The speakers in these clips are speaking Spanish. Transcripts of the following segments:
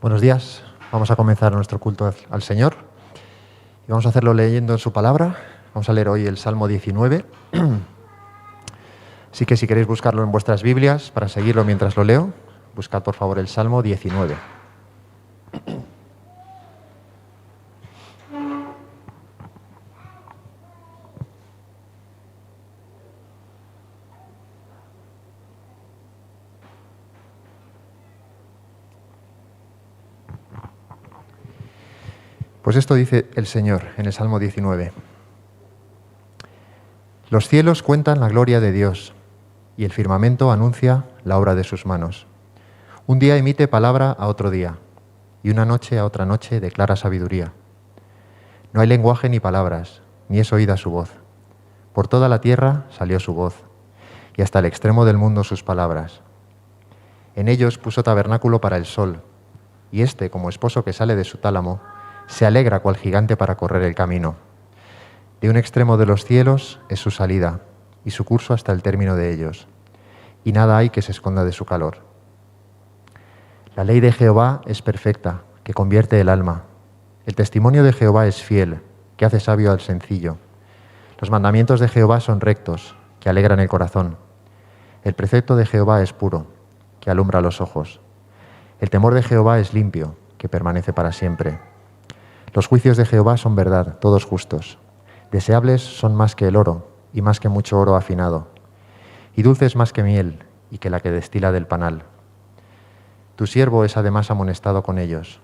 Buenos días. Vamos a comenzar nuestro culto al Señor y vamos a hacerlo leyendo en su palabra. Vamos a leer hoy el Salmo 19. Así que si queréis buscarlo en vuestras Biblias para seguirlo mientras lo leo, buscad por favor el Salmo 19. Pues esto dice el Señor en el Salmo 19. Los cielos cuentan la gloria de Dios y el firmamento anuncia la obra de sus manos. Un día emite palabra a otro día y una noche a otra noche declara sabiduría. No hay lenguaje ni palabras, ni es oída su voz. Por toda la tierra salió su voz y hasta el extremo del mundo sus palabras. En ellos puso tabernáculo para el sol y éste, como esposo que sale de su tálamo, se alegra cual gigante para correr el camino. De un extremo de los cielos es su salida, y su curso hasta el término de ellos, y nada hay que se esconda de su calor. La ley de Jehová es perfecta, que convierte el alma. El testimonio de Jehová es fiel, que hace sabio al sencillo. Los mandamientos de Jehová son rectos, que alegran el corazón. El precepto de Jehová es puro, que alumbra los ojos. El temor de Jehová es limpio, que permanece para siempre. Los juicios de Jehová son verdad, todos justos. Deseables son más que el oro, y más que mucho oro afinado. Y dulces más que miel, y que la que destila del panal. Tu siervo es además amonestado con ellos.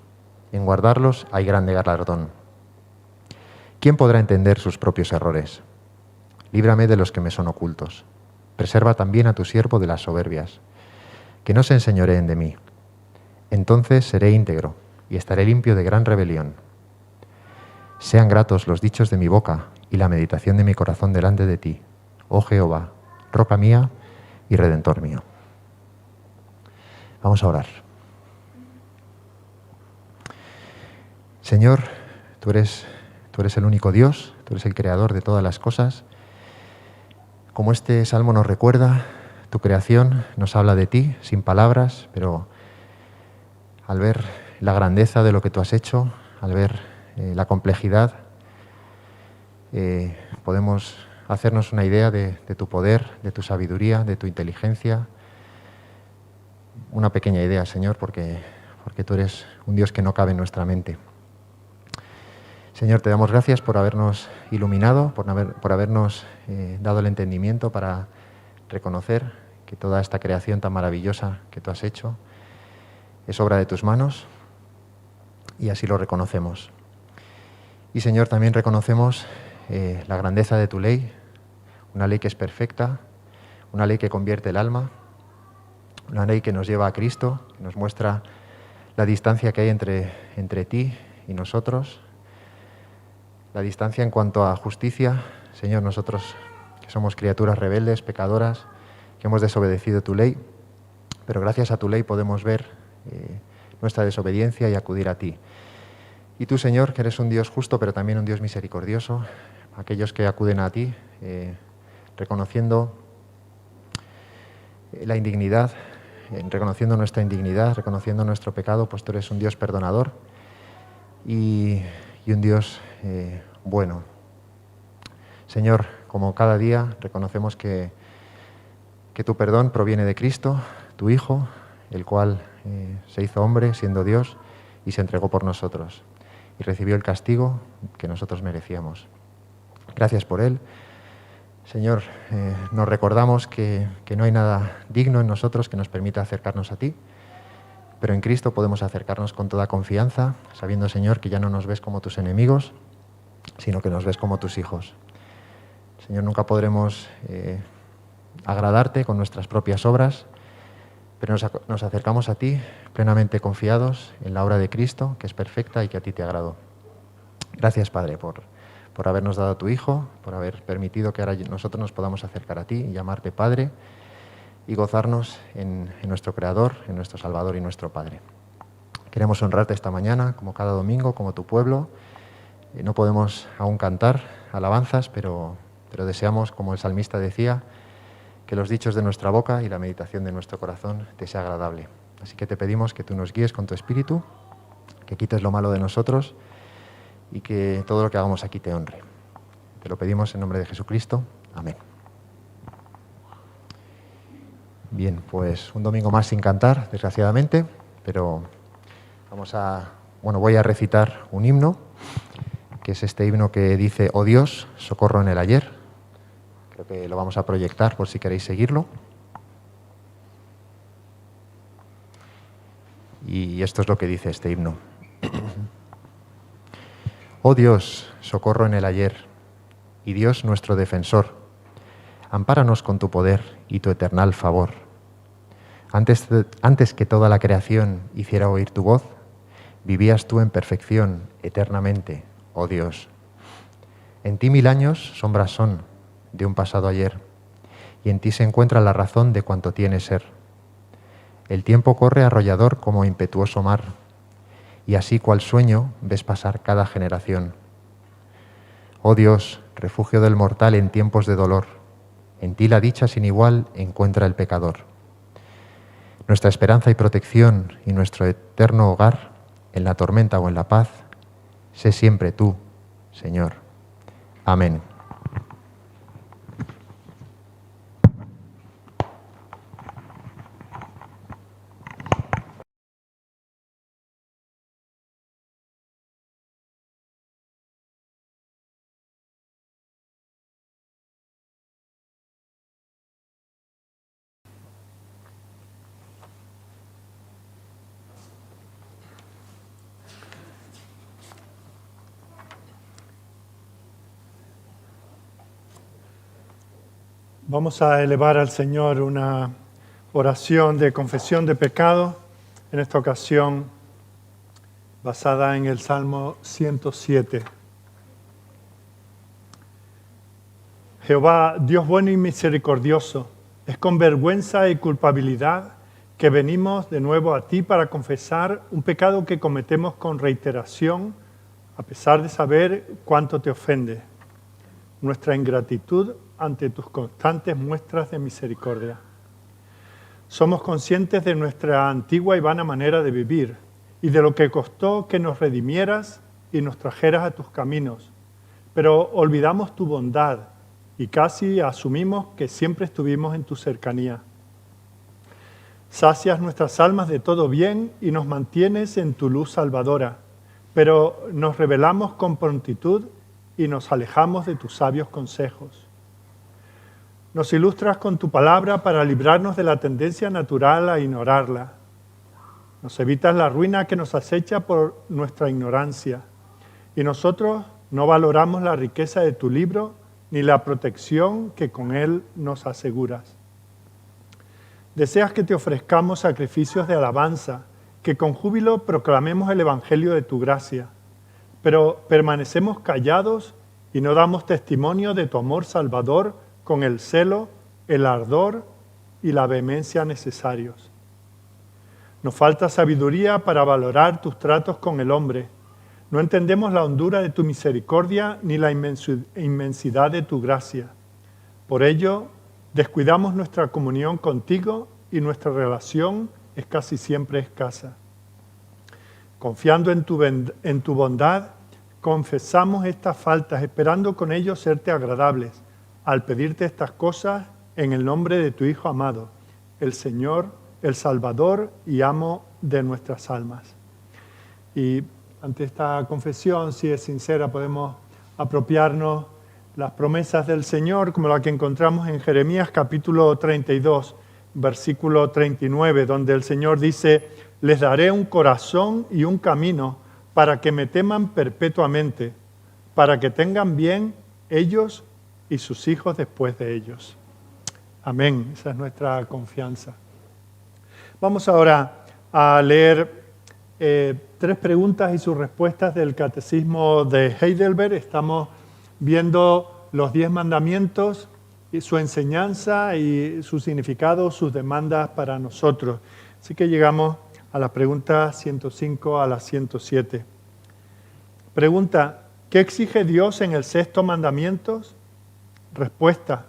En guardarlos hay grande galardón. ¿Quién podrá entender sus propios errores? Líbrame de los que me son ocultos. Preserva también a tu siervo de las soberbias. Que no se enseñoreen de mí. Entonces seré íntegro, y estaré limpio de gran rebelión. Sean gratos los dichos de mi boca y la meditación de mi corazón delante de ti, oh Jehová, roca mía y redentor mío. Vamos a orar. Señor, tú eres el único Dios, tú eres el creador de todas las cosas. Como este salmo nos recuerda, tu creación nos habla de ti sin palabras, pero al ver la grandeza de lo que tú has hecho, al ver la complejidad, podemos hacernos una idea de tu poder, de tu sabiduría, de tu inteligencia. Una pequeña idea, Señor, porque tú eres un Dios que no cabe en nuestra mente. Señor, te damos gracias por habernos iluminado, por habernos dado el entendimiento para reconocer que toda esta creación tan maravillosa que tú has hecho es obra de tus manos, y así lo reconocemos. Y Señor, también reconocemos la grandeza de tu ley, una ley que es perfecta, una ley que convierte el alma, una ley que nos lleva a Cristo, que nos muestra la distancia que hay entre ti y nosotros, la distancia en cuanto a justicia. Señor, nosotros que somos criaturas rebeldes, pecadoras, que hemos desobedecido tu ley, pero gracias a tu ley podemos ver nuestra desobediencia y acudir a ti. Y tú, Señor, que eres un Dios justo, pero también un Dios misericordioso, aquellos que acuden a ti, reconociendo la indignidad, reconociendo nuestra indignidad, reconociendo nuestro pecado, pues tú eres un Dios perdonador y un Dios bueno. Señor, como cada día reconocemos que tu perdón proviene de Cristo, tu Hijo, el cual se hizo hombre siendo Dios y se entregó por nosotros y recibió el castigo que nosotros merecíamos. Gracias por él. Señor, nos recordamos que no hay nada digno en nosotros que nos permita acercarnos a ti, pero en Cristo podemos acercarnos con toda confianza, sabiendo, Señor, que ya no nos ves como tus enemigos, sino que nos ves como tus hijos. Señor, nunca podremos agradarte con nuestras propias obras, pero nos acercamos a ti plenamente confiados en la obra de Cristo, que es perfecta y que a ti te agradó. Gracias, Padre, por habernos dado a tu Hijo, por haber permitido que ahora nosotros nos podamos acercar a ti y llamarte Padre y gozarnos en nuestro Creador, en nuestro Salvador y nuestro Padre. Queremos honrarte esta mañana, como cada domingo, como tu pueblo, No podemos aún cantar alabanzas, pero deseamos, como el salmista decía, que los dichos de nuestra boca y la meditación de nuestro corazón te sea agradable. Así que te pedimos que tú nos guíes con tu espíritu, que quites lo malo de nosotros y que todo lo que hagamos aquí te honre. Te lo pedimos en nombre de Jesucristo. Amén. Bien, pues un domingo más sin cantar, desgraciadamente, pero voy a recitar un himno, que es este himno que dice: Oh Dios, socorro en el ayer. Creo que lo vamos a proyectar por si queréis seguirlo. Y esto es lo que dice este himno. Oh Dios, socorro en el ayer, y Dios nuestro defensor, ampáranos con tu poder y tu eternal favor. Antes que toda la creación hiciera oír tu voz, vivías tú en perfección eternamente, oh Dios. En ti 1000 años sombras son de un pasado ayer, y en ti se encuentra la razón de cuanto tiene ser. El tiempo corre arrollador como impetuoso mar, y así cual sueño ves pasar cada generación. Oh Dios, refugio del mortal en tiempos de dolor, en ti la dicha sin igual encuentra el pecador. Nuestra esperanza y protección y nuestro eterno hogar, en la tormenta o en la paz, sé siempre tú, Señor. Amén. Vamos a elevar al Señor una oración de confesión de pecado, en esta ocasión basada en el Salmo 107. Jehová, Dios bueno y misericordioso, es con vergüenza y culpabilidad que venimos de nuevo a ti para confesar un pecado que cometemos con reiteración, a pesar de saber cuánto te ofende. Nuestra ingratitud ante tus constantes muestras de misericordia. Somos conscientes de nuestra antigua y vana manera de vivir y de lo que costó que nos redimieras y nos trajeras a tus caminos, pero olvidamos tu bondad y casi asumimos que siempre estuvimos en tu cercanía. Sacias nuestras almas de todo bien y nos mantienes en tu luz salvadora, pero nos rebelamos con prontitud y nos alejamos de tus sabios consejos. Nos ilustras con tu palabra para librarnos de la tendencia natural a ignorarla. Nos evitas la ruina que nos acecha por nuestra ignorancia. Y nosotros no valoramos la riqueza de tu libro ni la protección que con él nos aseguras. Deseas que te ofrezcamos sacrificios de alabanza, que con júbilo proclamemos el evangelio de tu gracia. Pero permanecemos callados y no damos testimonio de tu amor salvador con el celo, el ardor y la vehemencia necesarios. Nos falta sabiduría para valorar tus tratos con el hombre. No entendemos la hondura de tu misericordia ni la inmensidad de tu gracia. Por ello, descuidamos nuestra comunión contigo y nuestra relación es casi siempre escasa. Confiando en tu bondad, confesamos estas faltas, esperando con ello serte agradables, al pedirte estas cosas en el nombre de tu Hijo amado, el Señor, el Salvador y amo de nuestras almas. Y ante esta confesión, si es sincera, podemos apropiarnos las promesas del Señor, como la que encontramos en Jeremías capítulo 32, versículo 39, donde el Señor dice: les daré un corazón y un camino para que me teman perpetuamente, para que tengan bien ellos y sus hijos después de ellos. Amén. Esa es nuestra confianza. Vamos ahora a leer 3 preguntas y sus respuestas del Catecismo de Heidelberg. Estamos viendo los 10 mandamientos y su enseñanza y su significado, sus demandas para nosotros. Así que llegamos a la pregunta 105 a la 107. Pregunta: ¿Qué exige Dios en el sexto mandamiento? Respuesta,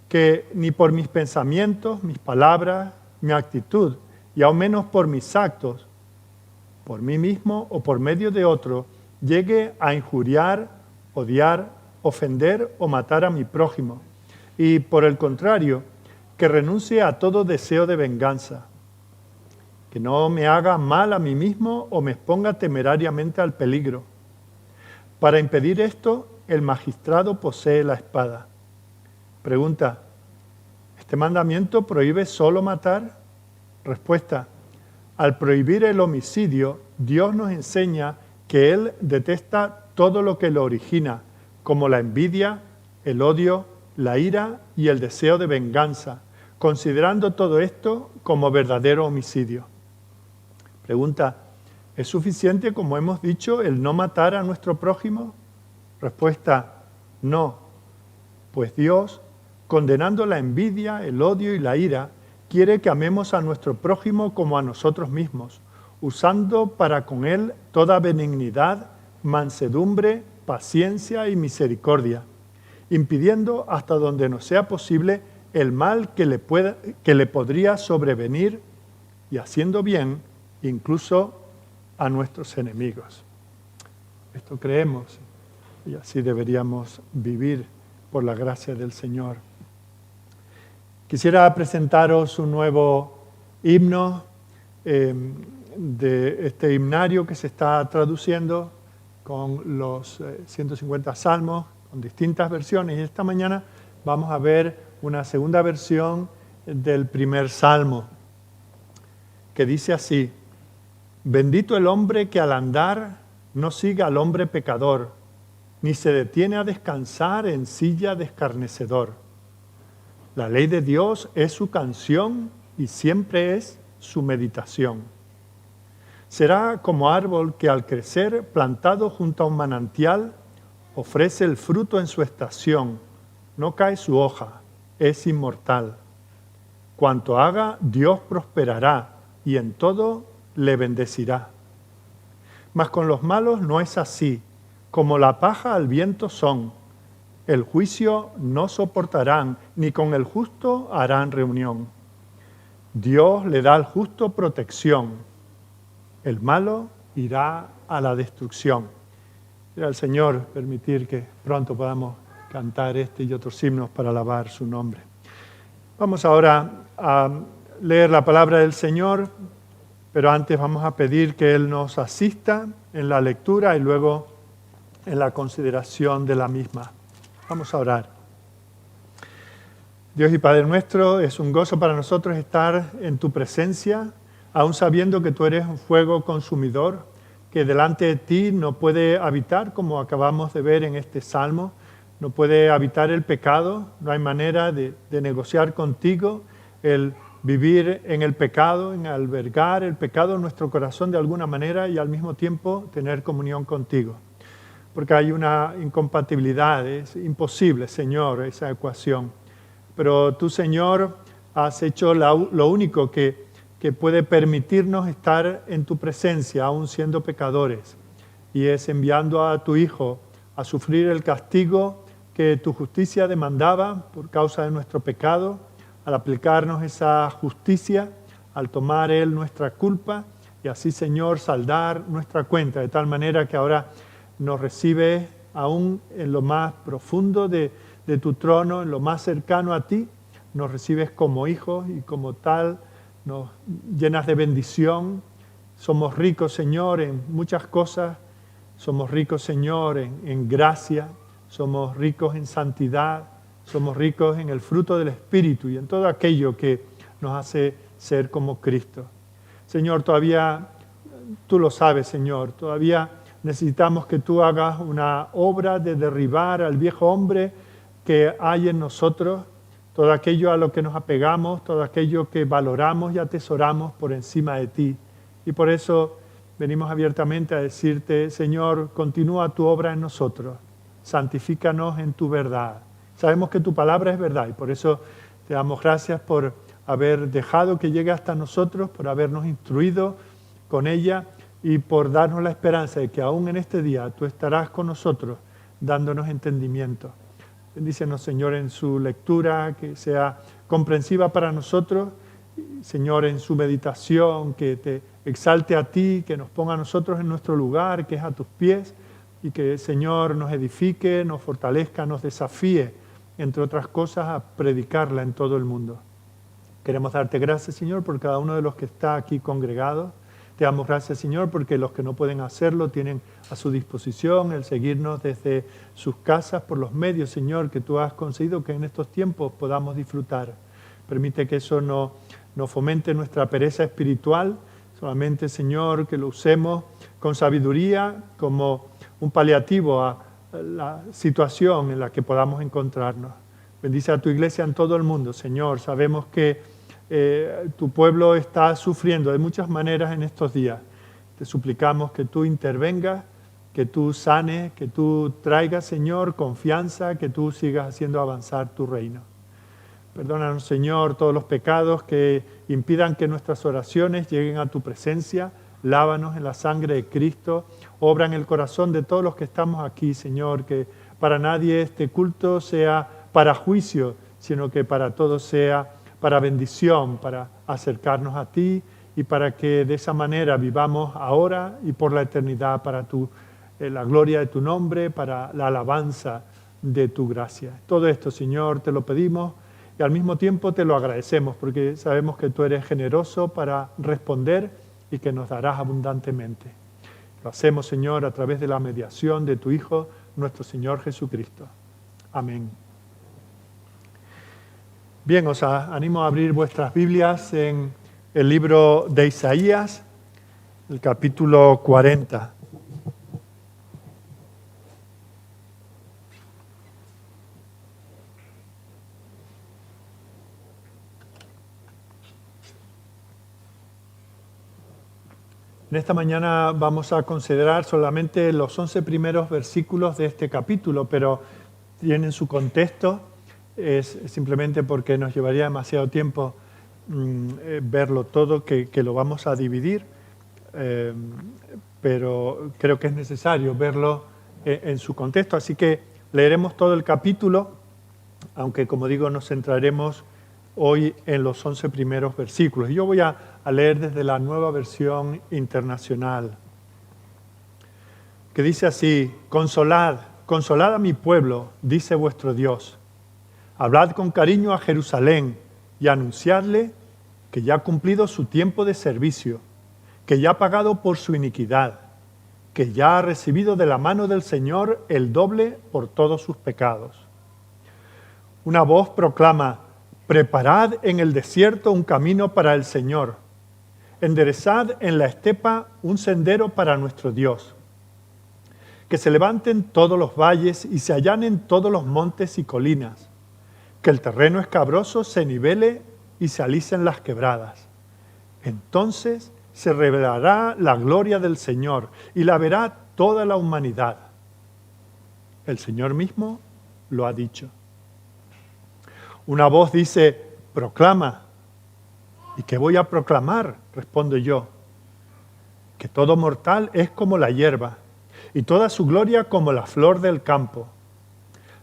que ni por mis pensamientos, mis palabras, mi actitud, y aún menos por mis actos, por mí mismo o por medio de otro, llegue a injuriar, odiar, ofender o matar a mi prójimo. Y por el contrario, que renuncie a todo deseo de venganza, que no me haga mal a mí mismo o me exponga temerariamente al peligro. Para impedir esto, el magistrado posee la espada. Pregunta, ¿este mandamiento prohíbe solo matar? Respuesta, al prohibir el homicidio, Dios nos enseña que Él detesta todo lo que lo origina, como la envidia, el odio, la ira y el deseo de venganza, considerando todo esto como verdadero homicidio. Pregunta, ¿es suficiente, como hemos dicho, el no matar a nuestro prójimo? Respuesta, no, pues Dios, condenando la envidia, el odio y la ira, quiere que amemos a nuestro prójimo como a nosotros mismos, usando para con él toda benignidad, mansedumbre, paciencia y misericordia, impidiendo hasta donde nos sea posible el mal que le podría sobrevenir y haciendo bien incluso a nuestros enemigos. Esto creemos y así deberíamos vivir por la gracia del Señor. Quisiera presentaros un nuevo himno de este himnario que se está traduciendo con los 150 salmos, con distintas versiones. Y esta mañana vamos a ver una segunda versión del primer salmo, que dice así: Bendito el hombre que al andar no siga al hombre pecador, ni se detiene a descansar en silla de escarnecedor. La ley de Dios es su canción y siempre es su meditación. Será como árbol que al crecer, plantado junto a un manantial, ofrece el fruto en su estación, no cae su hoja, es inmortal. Cuanto haga, Dios prosperará y en todo le bendecirá. Mas con los malos no es así, como la paja al viento son. El juicio no soportarán, ni con el justo harán reunión. Dios le da al justo protección, el malo irá a la destrucción. Quiera el Señor permitir que pronto podamos cantar este y otros himnos para alabar su nombre. Vamos ahora a leer la palabra del Señor, pero antes vamos a pedir que Él nos asista en la lectura y luego en la consideración de la misma. Vamos a orar. Dios y Padre nuestro, es un gozo para nosotros estar en tu presencia, aun sabiendo que tú eres un fuego consumidor, que delante de ti no puede habitar, como acabamos de ver en este salmo, no puede habitar el pecado, no hay manera de negociar contigo el vivir en el pecado, en albergar el pecado en nuestro corazón de alguna manera y al mismo tiempo tener comunión contigo. Porque hay una incompatibilidad, es imposible, Señor, esa ecuación. Pero tú, Señor, has hecho lo único que puede permitirnos estar en tu presencia, aún siendo pecadores, y es enviando a tu Hijo a sufrir el castigo que tu justicia demandaba por causa de nuestro pecado, al aplicarnos esa justicia, al tomar Él nuestra culpa, y así, Señor, saldar nuestra cuenta, de tal manera que ahora nos recibe aún en lo más profundo de tu trono, en lo más cercano a ti, nos recibes como hijos y como tal nos llenas de bendición. Somos ricos, Señor, en muchas cosas. Somos ricos, Señor, en gracia. Somos ricos en santidad. Somos ricos en el fruto del Espíritu y en todo aquello que nos hace ser como Cristo. Señor, todavía tú lo sabes, Señor, todavía necesitamos que tú hagas una obra de derribar al viejo hombre que hay en nosotros, todo aquello a lo que nos apegamos, todo aquello que valoramos y atesoramos por encima de ti. Y por eso venimos abiertamente a decirte, Señor, continúa tu obra en nosotros, santifícanos en tu verdad. Sabemos que tu palabra es verdad y por eso te damos gracias por haber dejado que llegue hasta nosotros, por habernos instruido con ella, y por darnos la esperanza de que aún en este día tú estarás con nosotros, dándonos entendimiento. Bendícenos, Señor, en su lectura, que sea comprensiva para nosotros. Señor, en su meditación, que te exalte a ti, que nos ponga a nosotros en nuestro lugar, que es a tus pies, y que, Señor, nos edifique, nos fortalezca, nos desafíe, entre otras cosas, a predicarla en todo el mundo. Queremos darte gracias, Señor, por cada uno de los que está aquí congregado. Te damos gracias, Señor, porque los que no pueden hacerlo tienen a su disposición el seguirnos desde sus casas por los medios, Señor, que tú has concedido que en estos tiempos podamos disfrutar. Permite que eso no fomente nuestra pereza espiritual, solamente, Señor, que lo usemos con sabiduría como un paliativo a la situación en la que podamos encontrarnos. Bendice a tu iglesia en todo el mundo, Señor. Sabemos que tu pueblo está sufriendo de muchas maneras en estos días. Te suplicamos que tú intervengas, que tú sanes, que tú traigas, Señor, confianza, que tú sigas haciendo avanzar tu reino. Perdónanos, Señor, todos los pecados que impidan que nuestras oraciones lleguen a tu presencia. Lávanos en la sangre de Cristo. Obra en el corazón de todos los que estamos aquí, Señor, que para nadie este culto sea para juicio, sino que para todos sea para bendición, para acercarnos a ti y para que de esa manera vivamos ahora y por la eternidad para la gloria de tu nombre, para la alabanza de tu gracia. Todo esto, Señor, te lo pedimos y al mismo tiempo te lo agradecemos porque sabemos que tú eres generoso para responder y que nos darás abundantemente. Lo hacemos, Señor, a través de la mediación de tu Hijo, nuestro Señor Jesucristo. Amén. Bien, os animo a abrir vuestras Biblias en el libro de Isaías, el capítulo 40. En esta mañana vamos a considerar solamente los 11 primeros versículos de este capítulo, pero tienen su contexto. Es simplemente porque nos llevaría demasiado tiempo verlo todo, que lo vamos a dividir, pero creo que es necesario verlo en su contexto. Así que leeremos todo el capítulo, aunque como digo nos centraremos hoy en los 11 primeros versículos. Yo voy a leer desde la Nueva Versión Internacional, que dice así: consolad a mi pueblo, dice vuestro Dios. Hablad con cariño a Jerusalén y anunciadle que ya ha cumplido su tiempo de servicio, que ya ha pagado por su iniquidad, que ya ha recibido de la mano del Señor el doble por todos sus pecados. Una voz proclama: preparad en el desierto un camino para el Señor, enderezad en la estepa un sendero para nuestro Dios. Que se levanten todos los valles y se allanen todos los montes y colinas. Que el terreno escabroso se nivele y se alicen las quebradas. Entonces se revelará la gloria del Señor y la verá toda la humanidad. El Señor mismo lo ha dicho. Una voz dice: proclama. ¿Y qué voy a proclamar? Respondo yo. Que todo mortal es como la hierba y toda su gloria como la flor del campo.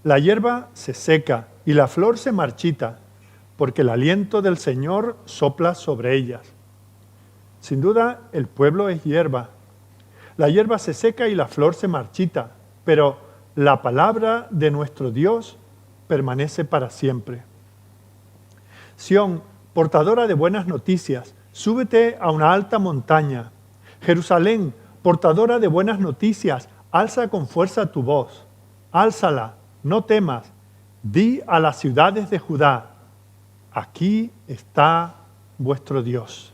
La hierba se seca y la flor se marchita, porque el aliento del Señor sopla sobre ellas. Sin duda, el pueblo es hierba. La hierba se seca y la flor se marchita, pero la palabra de nuestro Dios permanece para siempre. Sión, portadora de buenas noticias, súbete a una alta montaña. Jerusalén, portadora de buenas noticias, alza con fuerza tu voz. Álzala, no temas. Di a las ciudades de Judá: aquí está vuestro Dios.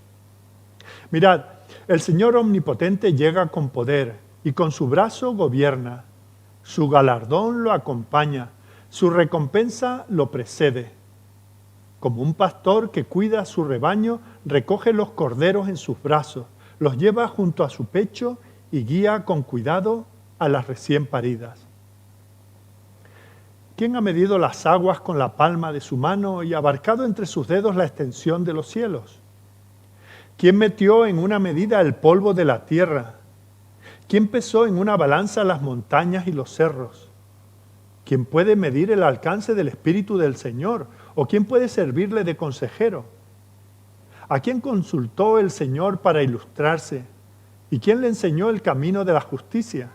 Mirad, el Señor omnipotente llega con poder y con su brazo gobierna. Su galardón lo acompaña, su recompensa lo precede. Como un pastor que cuida a su rebaño, recoge los corderos en sus brazos, los lleva junto a su pecho y guía con cuidado a las recién paridas. ¿Quién ha medido las aguas con la palma de su mano y abarcado entre sus dedos la extensión de los cielos? ¿Quién metió en una medida el polvo de la tierra? ¿Quién pesó en una balanza las montañas y los cerros? ¿Quién puede medir el alcance del Espíritu del Señor? ¿O quién puede servirle de consejero? ¿A quién consultó el Señor para ilustrarse? ¿Y quién le enseñó el camino de la justicia?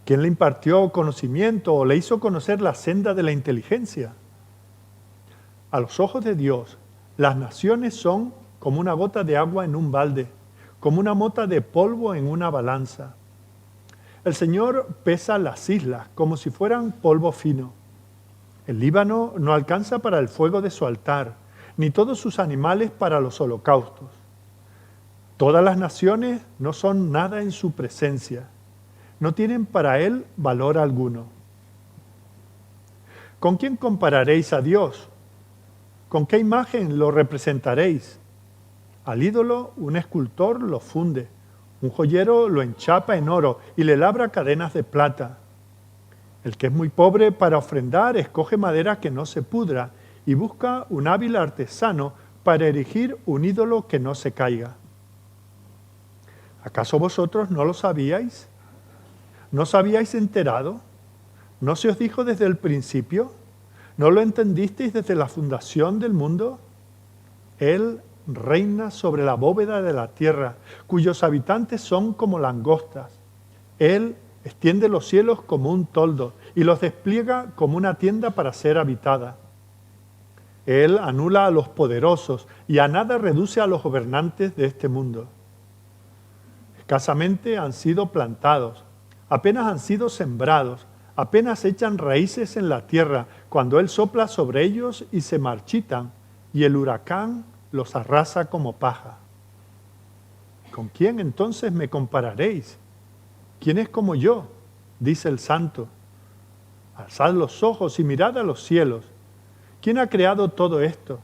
¿Quién le impartió conocimiento o le hizo conocer la senda de la inteligencia? A los ojos de Dios, las naciones son como una gota de agua en un balde, como una mota de polvo en una balanza. El Señor pesa las islas como si fueran polvo fino. El Líbano no alcanza para el fuego de su altar, ni todos sus animales para los holocaustos. Todas las naciones no son nada en su presencia, no tienen para Él valor alguno. ¿Con quién compararéis a Dios? ¿Con qué imagen lo representaréis? Al ídolo un escultor lo funde, un joyero lo enchapa en oro y le labra cadenas de plata. El que es muy pobre para ofrendar escoge madera que no se pudra y busca un hábil artesano para erigir un ídolo que no se caiga. ¿Acaso vosotros no lo sabíais? ¿No os habíais enterado? ¿No se os dijo desde el principio? ¿No lo entendisteis desde la fundación del mundo? Él reina sobre la bóveda de la tierra, cuyos habitantes son como langostas. Él extiende los cielos como un toldo y los despliega como una tienda para ser habitada. Él anula a los poderosos y a nada reduce a los gobernantes de este mundo. Escasamente han sido plantados, apenas han sido sembrados, apenas echan raíces en la tierra, cuando Él sopla sobre ellos y se marchitan, y el huracán los arrasa como paja. ¿Con quién entonces me compararéis? ¿Quién es como yo? Dice el Santo. Alzad los ojos y mirad a los cielos. ¿Quién ha creado todo esto?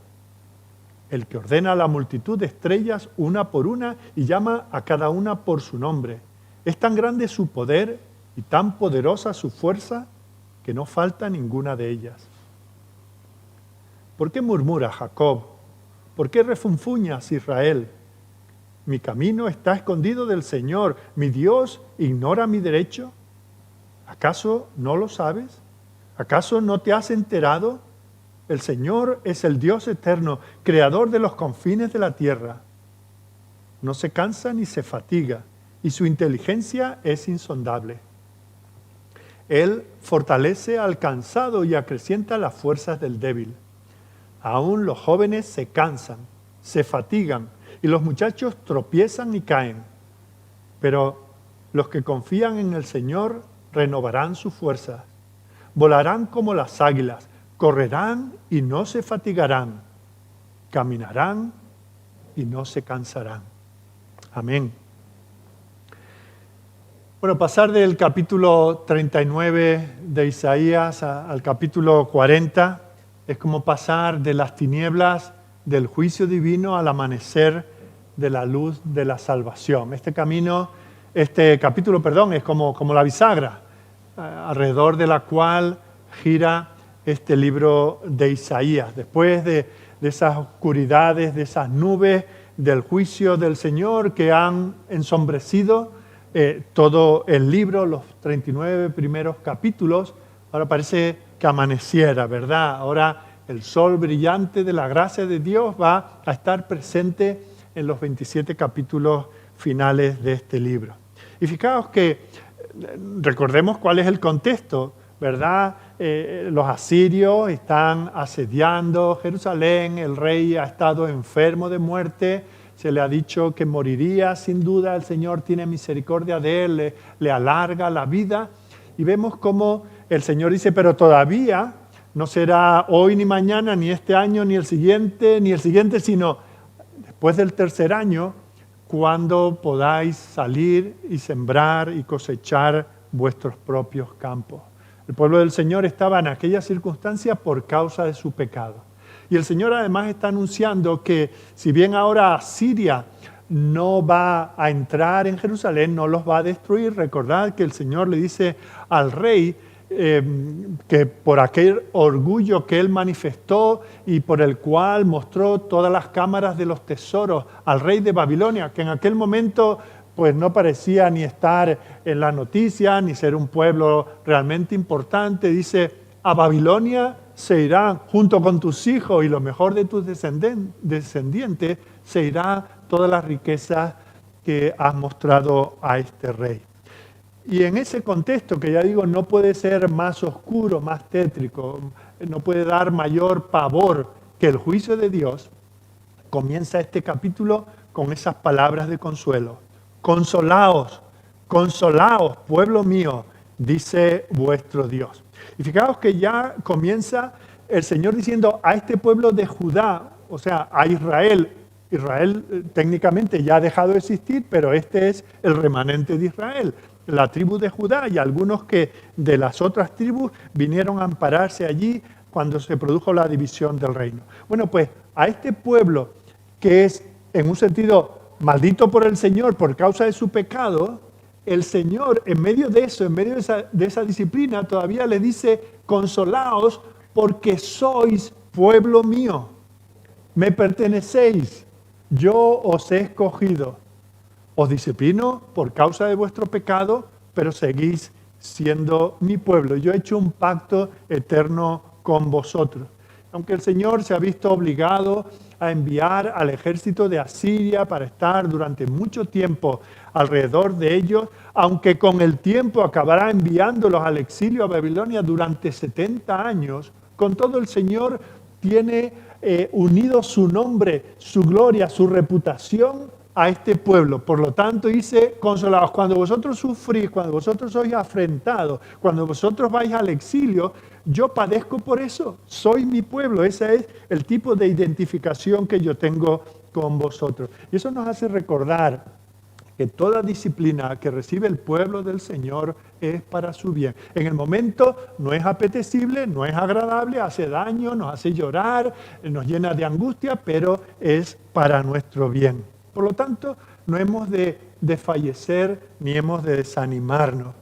El que ordena la multitud de estrellas una por una y llama a cada una por su nombre. Es tan grande su poder y tan poderosa su fuerza que no falta ninguna de ellas. ¿Por qué murmura Jacob? ¿Por qué refunfuñas, Israel? Mi camino está escondido del Señor. ¿Mi Dios ignora mi derecho? ¿Acaso no lo sabes? ¿Acaso no te has enterado? El Señor es el Dios eterno, creador de los confines de la tierra. No se cansa ni se fatiga, y su inteligencia es insondable. Él fortalece al cansado y acrecienta las fuerzas del débil. Aún los jóvenes se cansan, se fatigan, y los muchachos tropiezan y caen. Pero los que confían en el Señor renovarán sus fuerzas. Volarán como las águilas, correrán y no se fatigarán, caminarán y no se cansarán. Amén. Bueno, pasar del capítulo 39 de Isaías al capítulo 40 es como pasar de las tinieblas del juicio divino al amanecer de la luz de la salvación. Este capítulo, es como la bisagra alrededor de la cual gira este libro de Isaías. Después de esas oscuridades, de esas nubes del juicio del Señor que han ensombrecido todo el libro, los 39 primeros capítulos, ahora parece que amaneciera, ¿verdad? Ahora el sol brillante de la gracia de Dios va a estar presente en los 27 capítulos finales de este libro. Y fijaos que recordemos cuál es el contexto, ¿verdad? Los asirios están asediando Jerusalén, el rey ha estado enfermo de muerte, se le ha dicho que moriría sin duda, el Señor tiene misericordia de él, le alarga la vida, y vemos cómo el Señor dice, pero todavía no será hoy ni mañana, ni este año, ni el siguiente, sino después del tercer año, cuando podáis salir y sembrar y cosechar vuestros propios campos. El pueblo del Señor estaba en aquella circunstancia por causa de su pecado. Y el Señor además está anunciando que si bien ahora Asiria no va a entrar en Jerusalén, no los va a destruir, recordad que el Señor le dice al rey, que por aquel orgullo que él manifestó y por el cual mostró todas las cámaras de los tesoros al rey de Babilonia, que en aquel momento pues no parecía ni estar en la noticia, ni ser un pueblo realmente importante. Dice, a Babilonia se irán junto con tus hijos y lo mejor de tus descendientes, se irá todas las riquezas que has mostrado a este rey. Y en ese contexto, que ya digo, no puede ser más oscuro, más tétrico, no puede dar mayor pavor que el juicio de Dios, comienza este capítulo con esas palabras de consuelo. Consolaos, consolaos, pueblo mío, dice vuestro Dios. Y fijaos que ya comienza el Señor diciendo a este pueblo de Judá, o sea, a Israel. Israel técnicamente ya ha dejado de existir, pero este es el remanente de Israel, la tribu de Judá, y algunos que de las otras tribus vinieron a ampararse allí cuando se produjo la división del reino. Bueno, pues a este pueblo que es en un sentido maldito por el Señor por causa de su pecado, el Señor en medio de eso, en medio de esa disciplina, todavía le dice, consolaos porque sois pueblo mío, me pertenecéis, yo os he escogido. Os disciplino por causa de vuestro pecado, pero seguís siendo mi pueblo. Yo he hecho un pacto eterno con vosotros. Aunque el Señor se ha visto obligado a enviar al ejército de Asiria para estar durante mucho tiempo alrededor de ellos, aunque con el tiempo acabará enviándolos al exilio a Babilonia durante 70 años, con todo el Señor tiene unido su nombre, su gloria, su reputación a este pueblo. Por lo tanto dice, consolaos, cuando vosotros sufrís, cuando vosotros sois afrentados, cuando vosotros vais al exilio, yo padezco por eso, soy mi pueblo. Ese es el tipo de identificación que yo tengo con vosotros. Y eso nos hace recordar que toda disciplina que recibe el pueblo del Señor es para su bien. En el momento no es apetecible, no es agradable, hace daño, nos hace llorar, nos llena de angustia, pero es para nuestro bien. Por lo tanto, no hemos de desfallecer ni hemos de desanimarnos.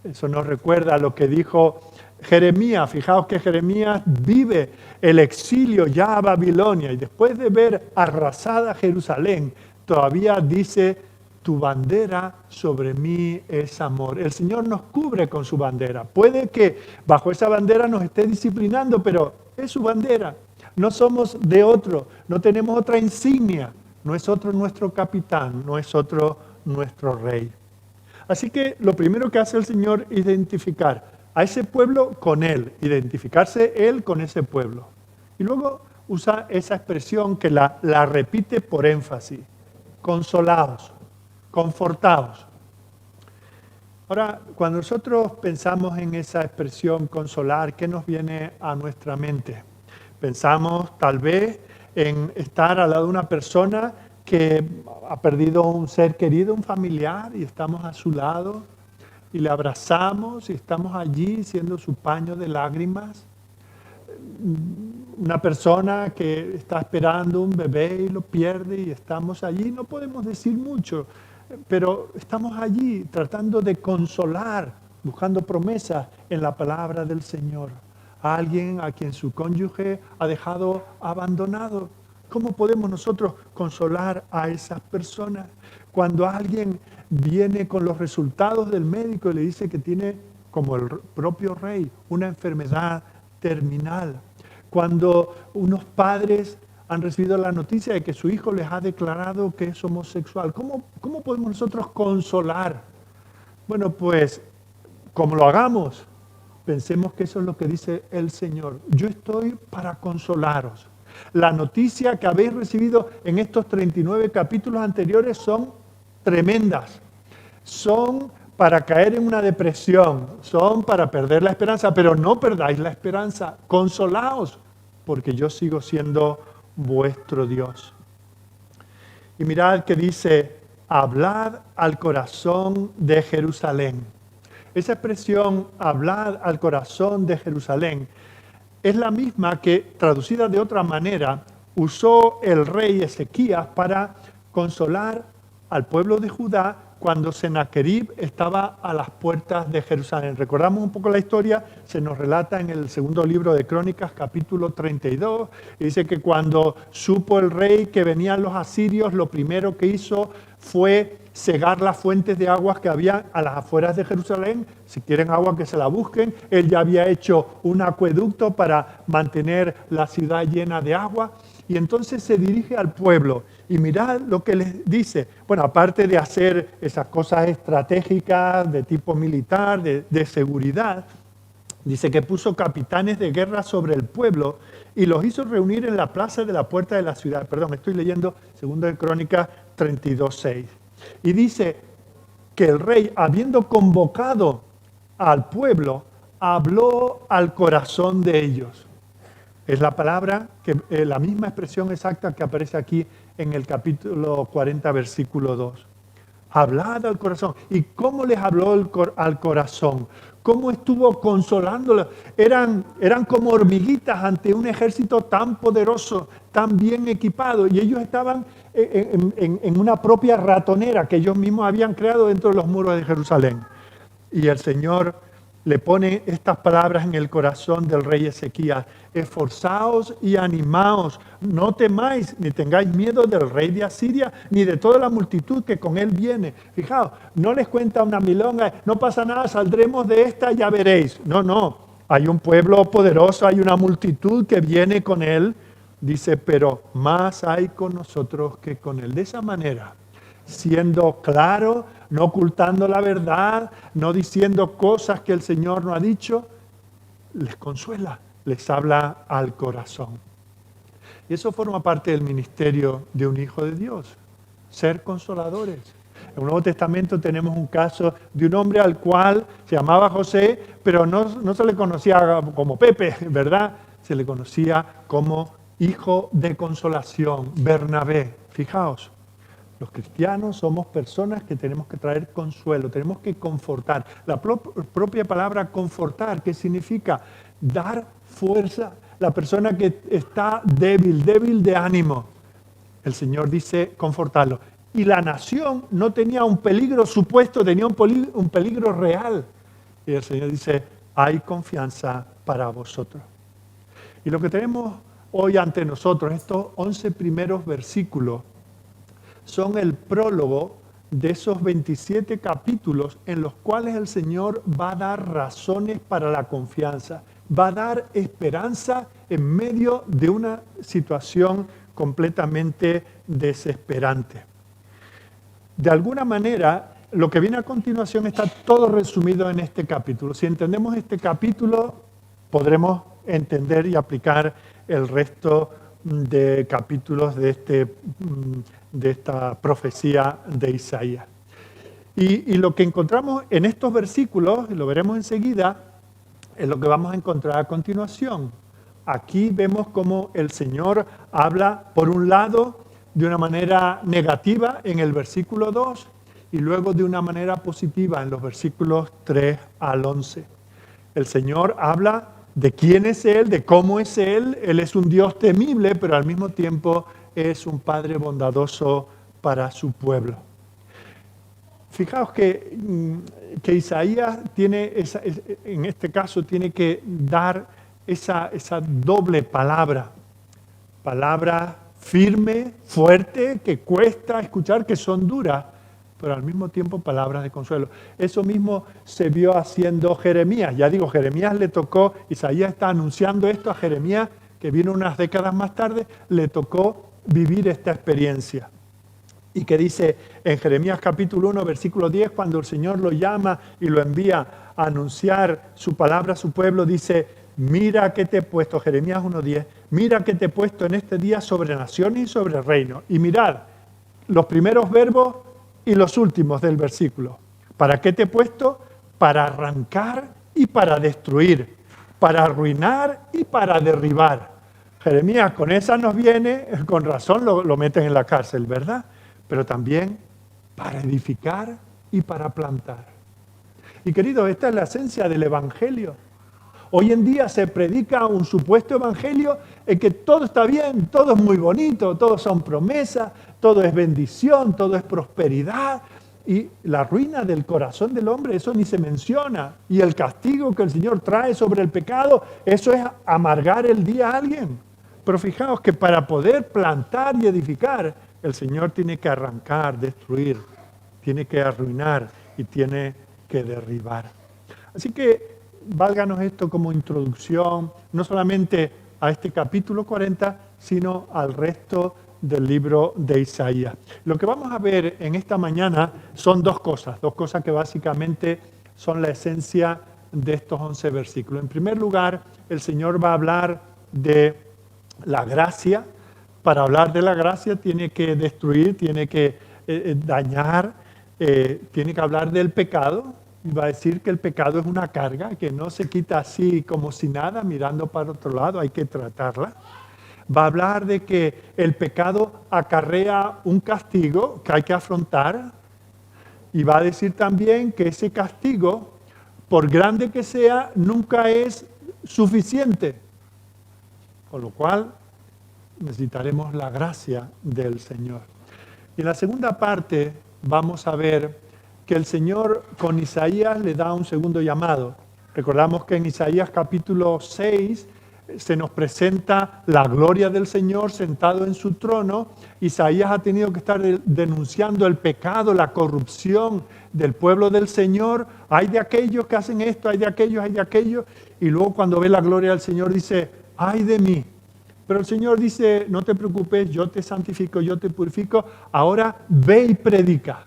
Eso nos recuerda a lo que dijo Jeremías. Fijaos que Jeremías vive el exilio ya a Babilonia y después de ver arrasada Jerusalén, todavía dice, tu bandera sobre mí es amor. El Señor nos cubre con su bandera. Puede que bajo esa bandera nos esté disciplinando, pero es su bandera. No somos de otro, no tenemos otra insignia. No es otro nuestro capitán, no es otro nuestro rey. Así que lo primero que hace el Señor es identificar a ese pueblo con Él, identificarse Él con ese pueblo. Y luego usa esa expresión que la repite por énfasis, consolaos, confortaos. Ahora, cuando nosotros pensamos en esa expresión consolar, ¿qué nos viene a nuestra mente? Pensamos tal vez en estar al lado de una persona que ha perdido un ser querido, un familiar, y estamos a su lado y le abrazamos y estamos allí siendo su paño de lágrimas. Una persona que está esperando un bebé y lo pierde y estamos allí, no podemos decir mucho, pero estamos allí tratando de consolar, buscando promesas en la palabra del Señor. A alguien a quien su cónyuge ha dejado abandonado. ¿Cómo podemos nosotros consolar a esas personas? Cuando alguien viene con los resultados del médico y le dice que tiene, como el propio rey, una enfermedad terminal. Cuando unos padres han recibido la noticia de que su hijo les ha declarado que es homosexual. ¿Cómo podemos nosotros consolar? Bueno, pues, como lo hagamos, pensemos que eso es lo que dice el Señor. Yo estoy para consolaros. La noticia que habéis recibido en estos 39 capítulos anteriores son tremendas. Son para caer en una depresión, son para perder la esperanza, pero no perdáis la esperanza. Consolaos, porque yo sigo siendo vuestro Dios. Y mirad que dice, hablad al corazón de Jerusalén. Esa expresión, hablad al corazón de Jerusalén, es la misma que, traducida de otra manera, usó el rey Ezequías para consolar al pueblo de Judá cuando Sennacherib estaba a las puertas de Jerusalén. Recordamos un poco la historia, se nos relata en el segundo libro de Crónicas, capítulo 32, y dice que cuando supo el rey que venían los asirios, lo primero que hizo fue cegar las fuentes de aguas que había a las afueras de Jerusalén. Si quieren agua, que se la busquen. Él ya había hecho un acueducto para mantener la ciudad llena de agua. Y entonces se dirige al pueblo y mirad lo que les dice. Bueno, aparte de hacer esas cosas estratégicas de tipo militar, de seguridad, dice que puso capitanes de guerra sobre el pueblo y los hizo reunir en la plaza de la puerta de la ciudad. Perdón, estoy leyendo 2 de Crónicas 32:6. Y dice que el rey, habiendo convocado al pueblo, habló al corazón de ellos. Es la palabra, la misma expresión exacta que aparece aquí en el capítulo 40, versículo 2. Hablad al corazón. ¿Y cómo les habló al corazón? ¿Cómo estuvo consolándolos? Eran como hormiguitas ante un ejército tan poderoso, tan bien equipado. Y ellos estaban en una propia ratonera que ellos mismos habían creado dentro de los muros de Jerusalén. Y el Señor le pone estas palabras en el corazón del rey Ezequías: esforzaos y animaos, no temáis ni tengáis miedo del rey de Asiria, ni de toda la multitud que con él viene. Fijaos, no les cuenta una milonga, no pasa nada, saldremos de esta, ya veréis. No, hay un pueblo poderoso, hay una multitud que viene con él. Dice, pero más hay con nosotros que con él. De esa manera, siendo claro, no ocultando la verdad, no diciendo cosas que el Señor no ha dicho, les consuela, les habla al corazón. Y eso forma parte del ministerio de un hijo de Dios, ser consoladores. En el Nuevo Testamento tenemos un caso de un hombre al cual se llamaba José, pero no se le conocía como Pepe, ¿verdad? Se le conocía como hijo de consolación, Bernabé. Fijaos. Los cristianos somos personas que tenemos que traer consuelo, tenemos que confortar. La propia palabra confortar, ¿qué significa? Dar fuerza. La persona que está débil de ánimo. El Señor dice confortarlo. Y la nación no tenía un peligro supuesto, tenía un peligro real. Y el Señor dice, hay confianza para vosotros. Y lo que tenemos hoy ante nosotros, estos 11 primeros versículos, son el prólogo de esos 27 capítulos en los cuales el Señor va a dar razones para la confianza, va a dar esperanza en medio de una situación completamente desesperante. De alguna manera, lo que viene a continuación está todo resumido en este capítulo. Si entendemos este capítulo, podremos entender y aplicar el resto de capítulos de esta profecía de Isaías. Y lo que encontramos en estos versículos, y lo veremos enseguida, es lo que vamos a encontrar a continuación. Aquí vemos cómo el Señor habla, por un lado, de una manera negativa en el versículo 2 y luego de una manera positiva en los versículos 3 al 11. El Señor habla de quién es Él, de cómo es Él. Él es un Dios temible, pero al mismo tiempo es un Padre bondadoso para su pueblo. Fijaos que Isaías tiene, en este caso, tiene que dar esa doble palabra firme, fuerte, que cuesta escuchar, que son duras, pero al mismo tiempo palabras de consuelo. Eso mismo se vio haciendo Jeremías. Ya digo, Jeremías le tocó, Isaías está anunciando esto a Jeremías, que vino unas décadas más tarde, le tocó vivir esta experiencia. Y que dice en Jeremías capítulo 1, versículo 10, cuando el Señor lo llama y lo envía a anunciar su palabra a su pueblo, dice, mira que te he puesto, Jeremías 1:10, mira que te he puesto en este día sobre naciones y sobre reinos. Y mirad los primeros verbos y los últimos del versículo. ¿Para qué te he puesto? Para arrancar y para destruir, para arruinar y para derribar. Jeremías con esa nos viene, con razón lo meten en la cárcel, ¿verdad? Pero también para edificar y para plantar. Y queridos, esta es la esencia del Evangelio. Hoy en día se predica un supuesto evangelio en que todo está bien, todo es muy bonito, todo son promesas, todo es bendición, todo es prosperidad, Y la ruina del corazón del hombre, eso ni se menciona. Y el castigo que el Señor trae sobre el pecado, eso es amargar el día a alguien. Pero fijaos que para poder plantar y edificar, el Señor tiene que arrancar, destruir, tiene que arruinar y tiene que derribar. Así que válganos esto como introducción, no solamente a este capítulo 40, sino al resto del libro de Isaías. Lo que vamos a ver en esta mañana son dos cosas que básicamente son la esencia de estos 11 versículos. En primer lugar, el Señor va a hablar de la gracia. Para hablar de la gracia tiene que destruir, tiene que dañar, tiene que hablar del pecado. Y va a decir que el pecado es una carga, que no se quita así como si nada, mirando para otro lado, hay que tratarla. Va a hablar de que el pecado acarrea un castigo que hay que afrontar. Y va a decir también que ese castigo, por grande que sea, nunca es suficiente. Con lo cual, necesitaremos la gracia del Señor. Y en la segunda parte vamos a ver que el Señor con Isaías le da un segundo llamado. Recordamos que en Isaías capítulo 6 se nos presenta la gloria del Señor sentado en su trono. Isaías ha tenido que estar denunciando el pecado, la corrupción del pueblo del Señor. Hay de aquellos que hacen esto, hay de aquellos, hay de aquellos. Y luego cuando ve la gloria del Señor dice, ay de mí. Pero el Señor dice, no te preocupes, yo te santifico, yo te purifico. Ahora ve y predica.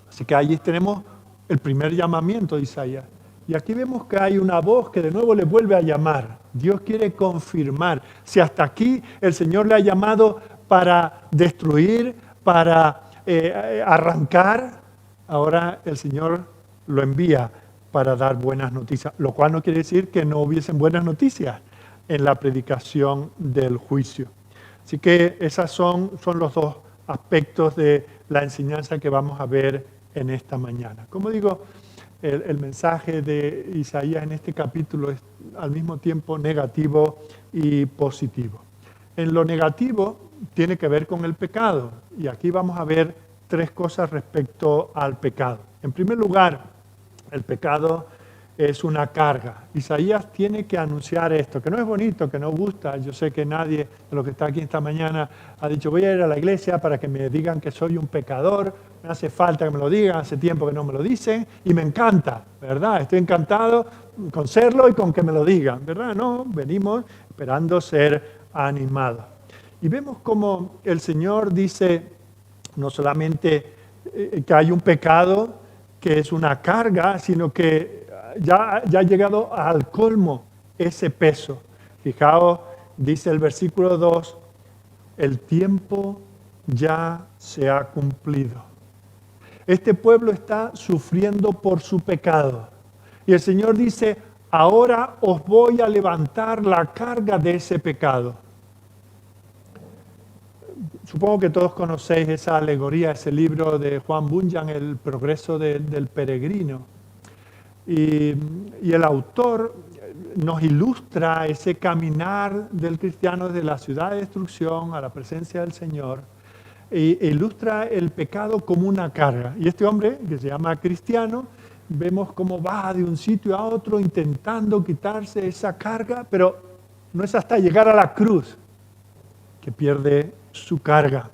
Así que allí tenemos el primer llamamiento de Isaías. Y aquí vemos que hay una voz que de nuevo le vuelve a llamar. Dios quiere confirmar. Si hasta aquí el Señor le ha llamado para destruir, para arrancar, ahora el Señor lo envía para dar buenas noticias. Lo cual no quiere decir que no hubiesen buenas noticias en la predicación del juicio. Así que esos son los dos aspectos de la enseñanza que vamos a ver en esta mañana. Como digo, el mensaje de Isaías en este capítulo es al mismo tiempo negativo y positivo. En lo negativo tiene que ver con el pecado, y aquí vamos a ver tres cosas respecto al pecado. En primer lugar, el pecado es una carga. Isaías tiene que anunciar esto, que no es bonito, que no gusta. Yo sé que nadie de los que está aquí esta mañana ha dicho, voy a ir a la iglesia para que me digan que soy un pecador, me hace falta que me lo digan, hace tiempo que no me lo dicen, y me encanta, ¿verdad? Estoy encantado con serlo y con que me lo digan, ¿verdad? No, venimos esperando ser animados. Y vemos como el Señor dice, no solamente que hay un pecado que es una carga, sino que ya ha llegado al colmo ese peso. Fijaos, dice el versículo 2, el tiempo ya se ha cumplido. Este pueblo está sufriendo por su pecado. Y el Señor dice, ahora os voy a levantar la carga de ese pecado. Supongo que todos conocéis esa alegoría, ese libro de Juan Bunyan, El progreso del peregrino. Y el autor nos ilustra ese caminar del cristiano de la ciudad de destrucción a la presencia del Señor, e ilustra el pecado como una carga. Y este hombre, que se llama Cristiano, vemos cómo va de un sitio a otro intentando quitarse esa carga, pero no es hasta llegar a la cruz que pierde su carga.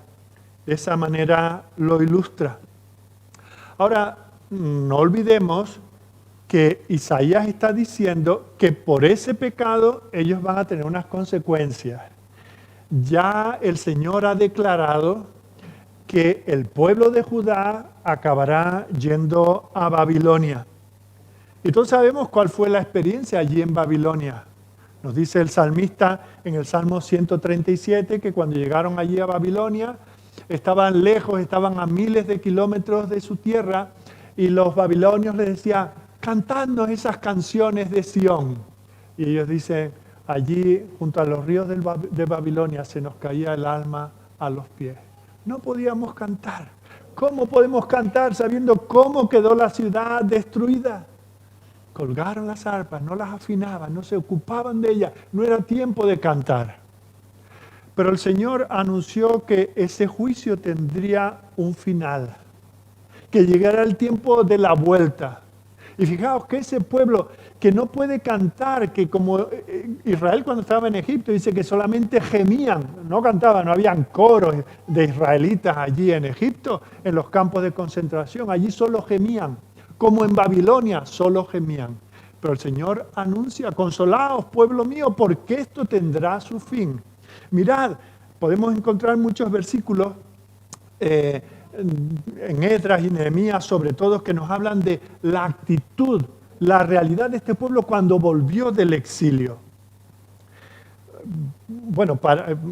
De esa manera lo ilustra. Ahora, no olvidemos que Isaías está diciendo que por ese pecado ellos van a tener unas consecuencias. Ya el Señor ha declarado que el pueblo de Judá acabará yendo a Babilonia. Y todos sabemos cuál fue la experiencia allí en Babilonia. Nos dice el salmista en el Salmo 137 que cuando llegaron allí a Babilonia estaban lejos, estaban a miles de kilómetros de su tierra, y los babilonios les decían, cantadnos esas canciones de Sión. Y ellos dicen, allí junto a los ríos de Babilonia se nos caía el alma a los pies. No podíamos cantar. ¿Cómo podemos cantar sabiendo cómo quedó la ciudad destruida? Colgaron las arpas, no las afinaban, no se ocupaban de ellas, no era tiempo de cantar. Pero el Señor anunció que ese juicio tendría un final, que llegara el tiempo de la vuelta. Y fijaos que ese pueblo que no puede cantar, que como Israel cuando estaba en Egipto dice que solamente gemían, no cantaban, no habían coros de israelitas allí en Egipto, en los campos de concentración, allí solo gemían, como en Babilonia solo gemían. Pero el Señor anuncia, consolaos pueblo mío, porque esto tendrá su fin. Mirad, podemos encontrar muchos versículos en Esdras y Nehemías, sobre todo, que nos hablan de la actitud, la realidad de este pueblo cuando volvió del exilio. Bueno,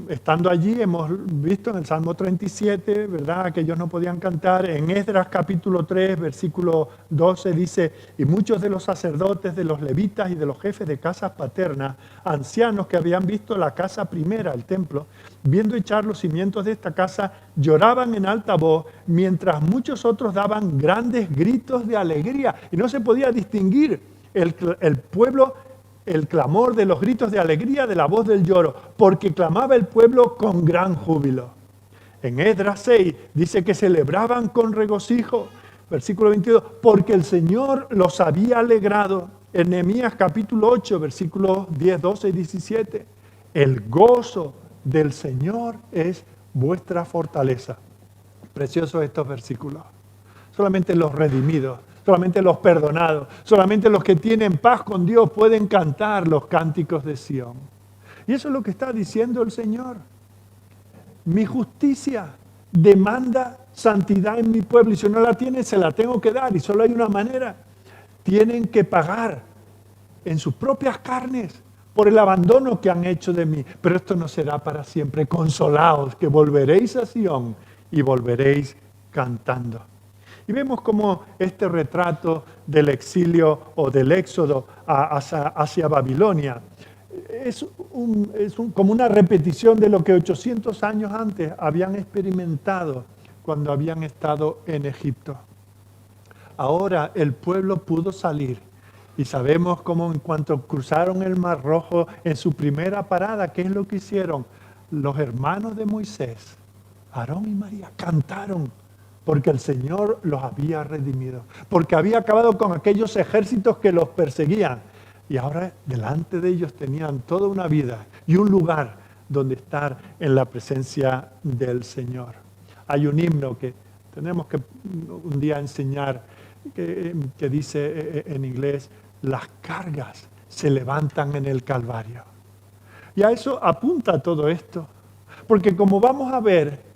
estando allí hemos visto en el Salmo 37, ¿verdad?, que ellos no podían cantar. En Esdras capítulo 3, versículo 12 dice, y muchos de los sacerdotes, de los levitas y de los jefes de casas paternas, ancianos que habían visto la casa primera, el templo, viendo echar los cimientos de esta casa, lloraban en alta voz, mientras muchos otros daban grandes gritos de alegría. Y no se podía distinguir el pueblo, el clamor de los gritos de alegría de la voz del lloro, porque clamaba el pueblo con gran júbilo. En Esdras 6 dice que celebraban con regocijo, versículo 22, porque el Señor los había alegrado. En Nehemías capítulo 8, versículos 10, 12 y 17, el gozo del Señor es vuestra fortaleza. Preciosos estos versículos. Solamente los redimidos, solamente los perdonados, solamente los que tienen paz con Dios pueden cantar los cánticos de Sión. Y eso es lo que está diciendo el Señor. Mi justicia demanda santidad en mi pueblo, y si no la tienen, se la tengo que dar, y solo hay una manera. Tienen que pagar en sus propias carnes por el abandono que han hecho de mí. Pero esto no será para siempre. Consolaos, que volveréis a Sión y volveréis cantando. Y vemos cómo este retrato del exilio o del éxodo hacia Babilonia es como una repetición de lo que 800 años antes habían experimentado cuando habían estado en Egipto. Ahora el pueblo pudo salir y sabemos cómo en cuanto cruzaron el Mar Rojo en su primera parada, ¿qué es lo que hicieron? Los hermanos de Moisés, Aarón y María, cantaron. Porque el Señor los había redimido, porque había acabado con aquellos ejércitos que los perseguían. Y ahora delante de ellos tenían toda una vida y un lugar donde estar en la presencia del Señor. Hay un himno que tenemos que un día enseñar que dice en inglés, las cargas se levantan en el Calvario. Y a eso apunta todo esto, porque como vamos a ver,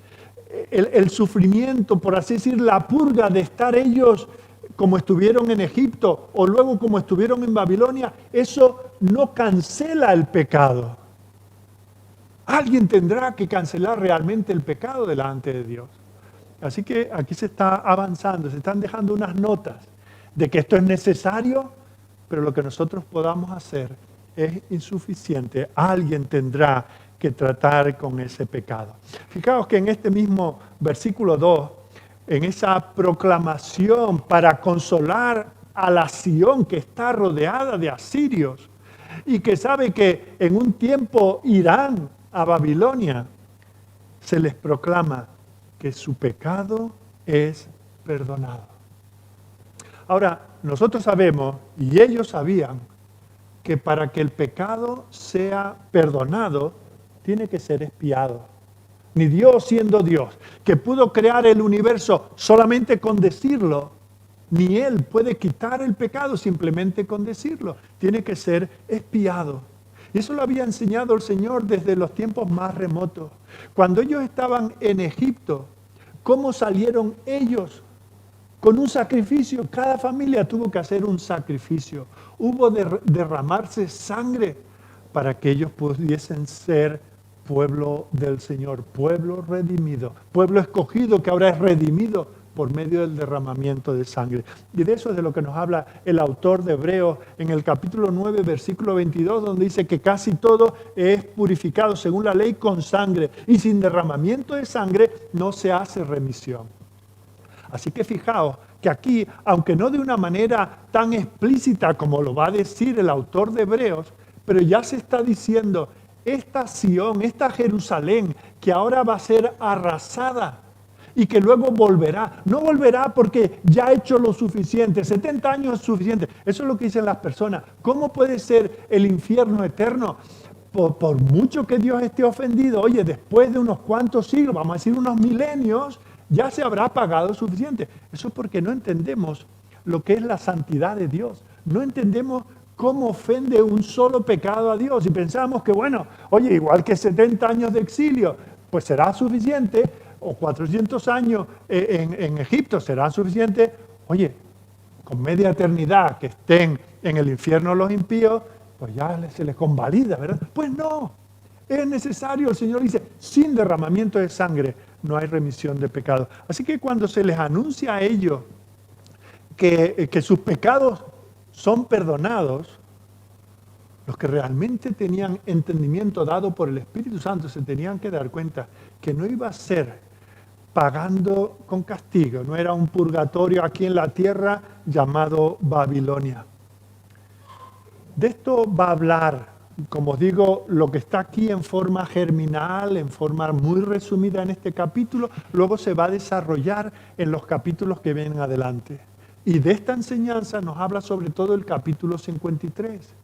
el sufrimiento, por así decir, la purga de estar ellos como estuvieron en Egipto o luego como estuvieron en Babilonia, eso no cancela el pecado. Alguien tendrá que cancelar realmente el pecado delante de Dios. Así que aquí se está avanzando, se están dejando unas notas de que esto es necesario, pero lo que nosotros podamos hacer es insuficiente. Alguien tendrá que tratar con ese pecado. Fijaos que en este mismo versículo 2, en esa proclamación para consolar a la Sión que está rodeada de asirios y que sabe que en un tiempo irán a Babilonia, se les proclama que su pecado es perdonado. Ahora, nosotros sabemos, y ellos sabían, que para que el pecado sea perdonado, tiene que ser expiado. Ni Dios siendo Dios, que pudo crear el universo solamente con decirlo, ni Él puede quitar el pecado simplemente con decirlo. Tiene que ser expiado. Y eso lo había enseñado el Señor desde los tiempos más remotos. Cuando ellos estaban en Egipto, ¿cómo salieron ellos? Con un sacrificio. Cada familia tuvo que hacer un sacrificio. Hubo de derramarse sangre para que ellos pudiesen ser pueblo del Señor, pueblo redimido, pueblo escogido que ahora es redimido por medio del derramamiento de sangre. Y de eso es de lo que nos habla el autor de Hebreos en el capítulo 9, versículo 22, donde dice que casi todo es purificado según la ley con sangre, y sin derramamiento de sangre no se hace remisión. Así que fijaos que aquí, aunque no de una manera tan explícita como lo va a decir el autor de Hebreos, pero ya se está diciendo, esta Sión, esta Jerusalén, que ahora va a ser arrasada y que luego volverá. No volverá porque ya ha hecho lo suficiente. 70 años es suficiente. Eso es lo que dicen las personas. ¿Cómo puede ser el infierno eterno? Por mucho que Dios esté ofendido, oye, después de unos cuantos siglos, vamos a decir unos milenios, ya se habrá pagado suficiente. Eso es porque no entendemos lo que es la santidad de Dios. No entendemos cómo ofende un solo pecado a Dios. Y pensamos que, bueno, oye, igual que 70 años de exilio, pues será suficiente, o 400 años en Egipto será suficiente. Oye, con media eternidad que estén en el infierno los impíos, pues ya se les convalida, ¿verdad? Pues no, es necesario, el Señor dice, sin derramamiento de sangre no hay remisión de pecados. Así que cuando se les anuncia a ellos que sus pecados son perdonados, los que realmente tenían entendimiento dado por el Espíritu Santo se tenían que dar cuenta que no iba a ser pagando con castigo, no era un purgatorio aquí en la tierra llamado Babilonia. De esto va a hablar, como os digo, lo que está aquí en forma germinal, en forma muy resumida en este capítulo, luego se va a desarrollar en los capítulos que vienen adelante. Y de esta enseñanza nos habla sobre todo el capítulo 53.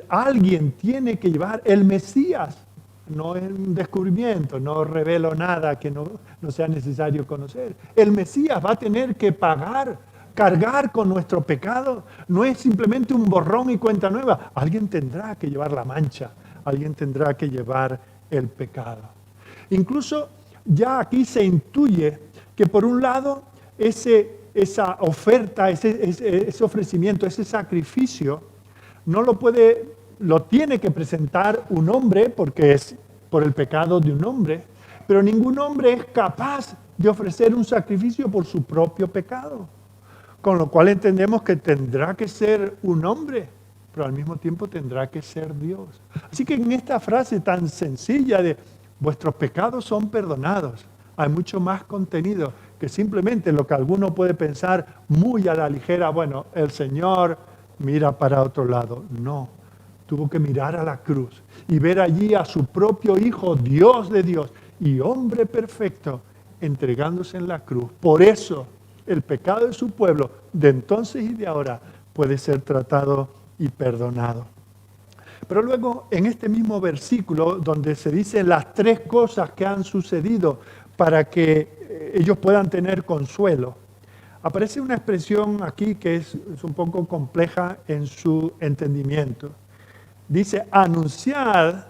Alguien tiene que llevar el Mesías, no es un descubrimiento, no revelo nada que no sea necesario conocer. El Mesías va a tener que cargar con nuestro pecado. No es simplemente un borrón y cuenta nueva. Alguien tendrá que llevar la mancha, alguien tendrá que llevar el pecado. Incluso ya aquí se intuye que por un lado esa oferta, ese ofrecimiento, ese sacrificio, lo tiene que presentar un hombre, porque es por el pecado de un hombre, pero ningún hombre es capaz de ofrecer un sacrificio por su propio pecado. Con lo cual entendemos que tendrá que ser un hombre, pero al mismo tiempo tendrá que ser Dios. Así que en esta frase tan sencilla de vuestros pecados son perdonados, hay mucho más contenido que simplemente lo que alguno puede pensar muy a la ligera, bueno, el Señor mira para otro lado. No, tuvo que mirar a la cruz y ver allí a su propio Hijo, Dios de Dios y hombre perfecto, entregándose en la cruz. Por eso el pecado de su pueblo, de entonces y de ahora, puede ser tratado y perdonado. Pero luego, en este mismo versículo, donde se dicen las tres cosas que han sucedido para que ellos puedan tener consuelo, aparece una expresión aquí que es un poco compleja en su entendimiento. Dice, anunciad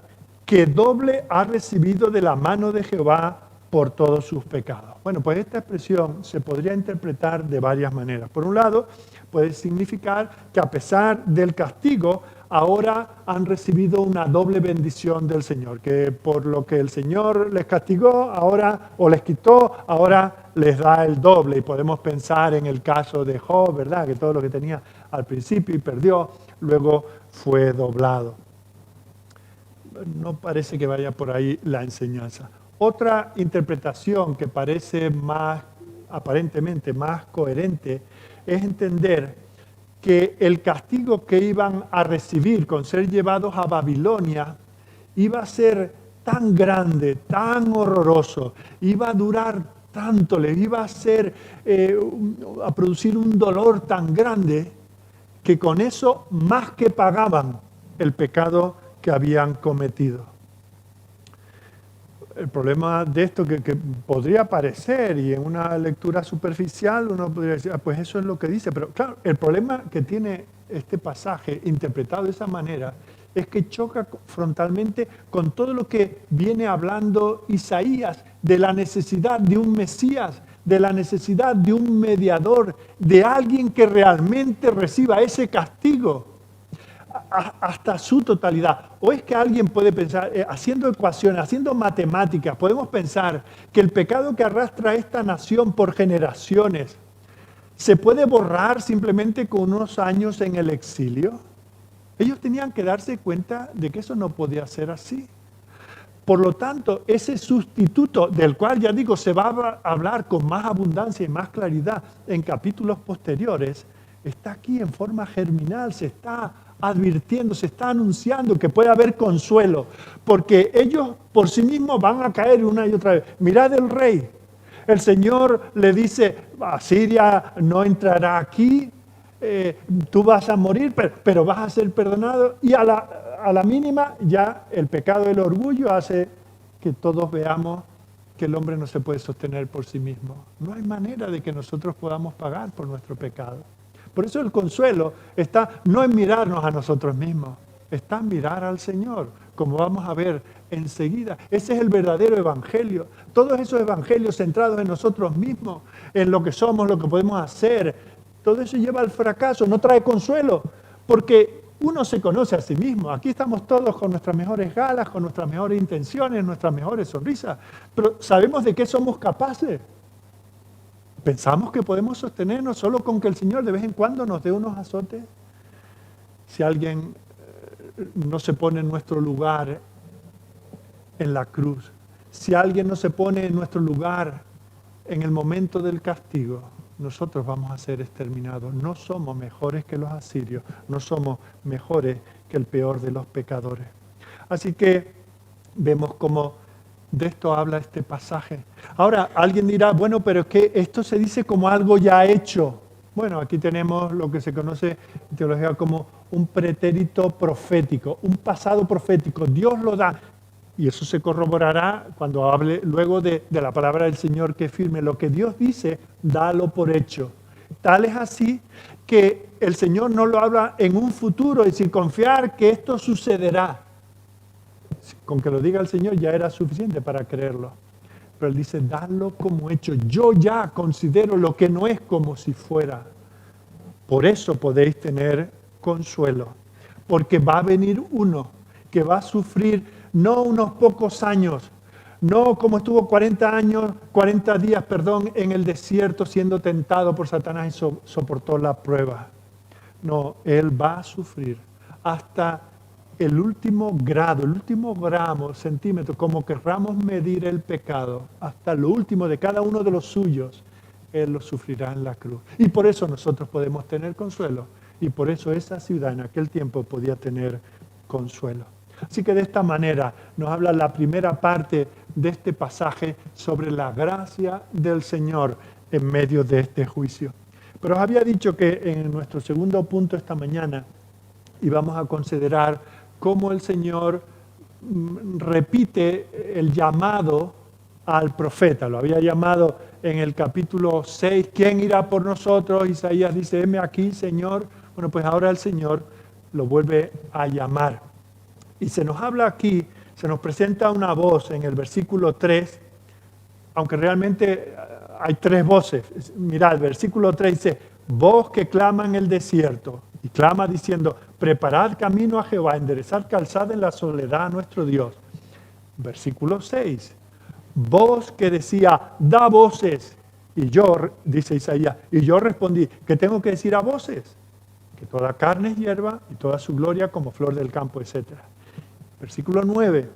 que doble ha recibido de la mano de Jehová por todos sus pecados. Bueno, pues esta expresión se podría interpretar de varias maneras. Por un lado, puede significar que a pesar del castigo, ahora han recibido una doble bendición del Señor, que por lo que el Señor les castigó ahora o les quitó, ahora les da el doble. Y podemos pensar en el caso de Job, ¿verdad? Que todo lo que tenía al principio y perdió, luego fue doblado. No parece que vaya por ahí la enseñanza. Otra interpretación que parece aparentemente más coherente es entender que el castigo que iban a recibir con ser llevados a Babilonia iba a ser tan grande, tan horroroso, iba a durar tanto, les iba a producir un dolor tan grande que con eso más que pagaban el pecado que habían cometido. El problema de esto que podría parecer, y en una lectura superficial uno podría decir, pues eso es lo que dice, pero claro, el problema que tiene este pasaje interpretado de esa manera es que choca frontalmente con todo lo que viene hablando Isaías de la necesidad de un Mesías, de la necesidad de un mediador, de alguien que realmente reciba ese castigo hasta su totalidad. O es que alguien puede pensar, haciendo ecuaciones, haciendo matemáticas, podemos pensar que el pecado que arrastra esta nación por generaciones se puede borrar simplemente con unos años en el exilio. Ellos tenían que darse cuenta de que eso no podía ser así. Por lo tanto, ese sustituto del cual ya digo se va a hablar con más abundancia y más claridad en capítulos posteriores, está aquí en forma germinal, se está advirtiendo, se está anunciando que puede haber consuelo, porque ellos por sí mismos van a caer una y otra vez. Mirad el rey, El Señor le dice, Asiria no entrará aquí, tú vas a morir, pero vas a ser perdonado. Y a la mínima ya el pecado del orgullo hace que todos veamos que el hombre no se puede sostener por sí mismo. No hay manera de que nosotros podamos pagar por nuestro pecado. Por eso el consuelo está no en mirarnos a nosotros mismos, está en mirar al Señor, como vamos a ver enseguida. Ese es el verdadero evangelio. Todos esos evangelios centrados en nosotros mismos, en lo que somos, lo que podemos hacer, todo eso lleva al fracaso, no trae consuelo, porque uno se conoce a sí mismo. Aquí estamos todos con nuestras mejores galas, con nuestras mejores intenciones, nuestras mejores sonrisas, pero ¿sabemos de qué somos capaces? ¿Pensamos que podemos sostenernos solo con que el Señor de vez en cuando nos dé unos azotes? Si alguien no se pone en nuestro lugar en la cruz, si alguien no se pone en nuestro lugar en el momento del castigo, nosotros vamos a ser exterminados. No somos mejores que los asirios, no somos mejores que el peor de los pecadores. Así que vemos cómo de esto habla este pasaje. Ahora, alguien dirá, bueno, pero es que esto se dice como algo ya hecho. Bueno, aquí tenemos lo que se conoce en teología como un pretérito profético, un pasado profético. Dios lo da. Y eso se corroborará cuando hable luego de la palabra del Señor que firme. Lo que Dios dice, dalo por hecho. Tal es así que el Señor no lo habla en un futuro y sin confiar que esto sucederá. Con que lo diga el Señor ya era suficiente para creerlo. Pero Él dice, dalo como hecho. Yo ya considero lo que no es como si fuera. Por eso podéis tener consuelo. Porque va a venir uno que va a sufrir no unos pocos años, no como estuvo 40 días, en el desierto siendo tentado por Satanás y soportó la prueba. No, Él va a sufrir hasta el último grado, el último gramo, centímetro, como querramos medir el pecado, hasta lo último de cada uno de los suyos, Él lo sufrirá en la cruz. Y por eso nosotros podemos tener consuelo. Y por eso esa ciudad en aquel tiempo podía tener consuelo. Así que de esta manera nos habla la primera parte de este pasaje sobre la gracia del Señor en medio de este juicio. Pero os había dicho que en nuestro segundo punto esta mañana íbamos a considerar cómo el Señor repite el llamado al profeta. Lo había llamado en el capítulo 6, ¿quién irá por nosotros? Isaías dice, heme aquí, Señor. Bueno, pues ahora el Señor lo vuelve a llamar. Y se nos habla aquí, se nos presenta una voz en el versículo 3, aunque realmente hay tres voces. Mirad, el versículo 3 dice, voz que clama en el desierto, y clama diciendo, preparad camino a Jehová, enderezad calzada en la soledad a nuestro Dios. Versículo 6, voz que decía, da voces. Y yo, dice Isaías, y yo respondí, ¿qué tengo que decir a voces? Que toda carne es hierba y toda su gloria como flor del campo, etc. Versículo 9,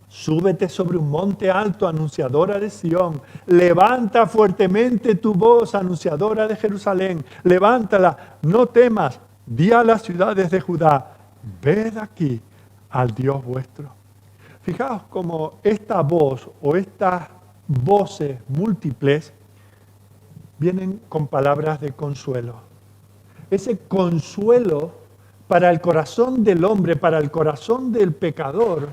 súbete sobre un monte alto, anunciadora de Sión, levanta fuertemente tu voz, anunciadora de Jerusalén, levántala, no temas, di a las ciudades de Judá, ved aquí al Dios vuestro. Fijaos cómo esta voz o estas voces múltiples vienen con palabras de consuelo. Ese consuelo para el corazón del hombre, para el corazón del pecador,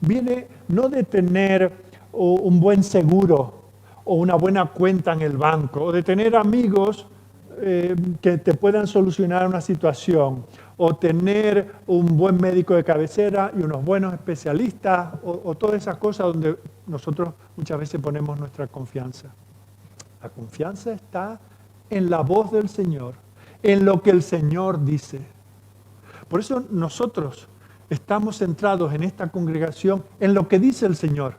viene no de tener un buen seguro o una buena cuenta en el banco, o de tener amigos que te puedan solucionar una situación, o tener un buen médico de cabecera y unos buenos especialistas, o todas esas cosas donde nosotros muchas veces ponemos nuestra confianza. La confianza está en la voz del Señor, en lo que el Señor dice. Por eso nosotros estamos centrados en esta congregación en lo que dice el Señor.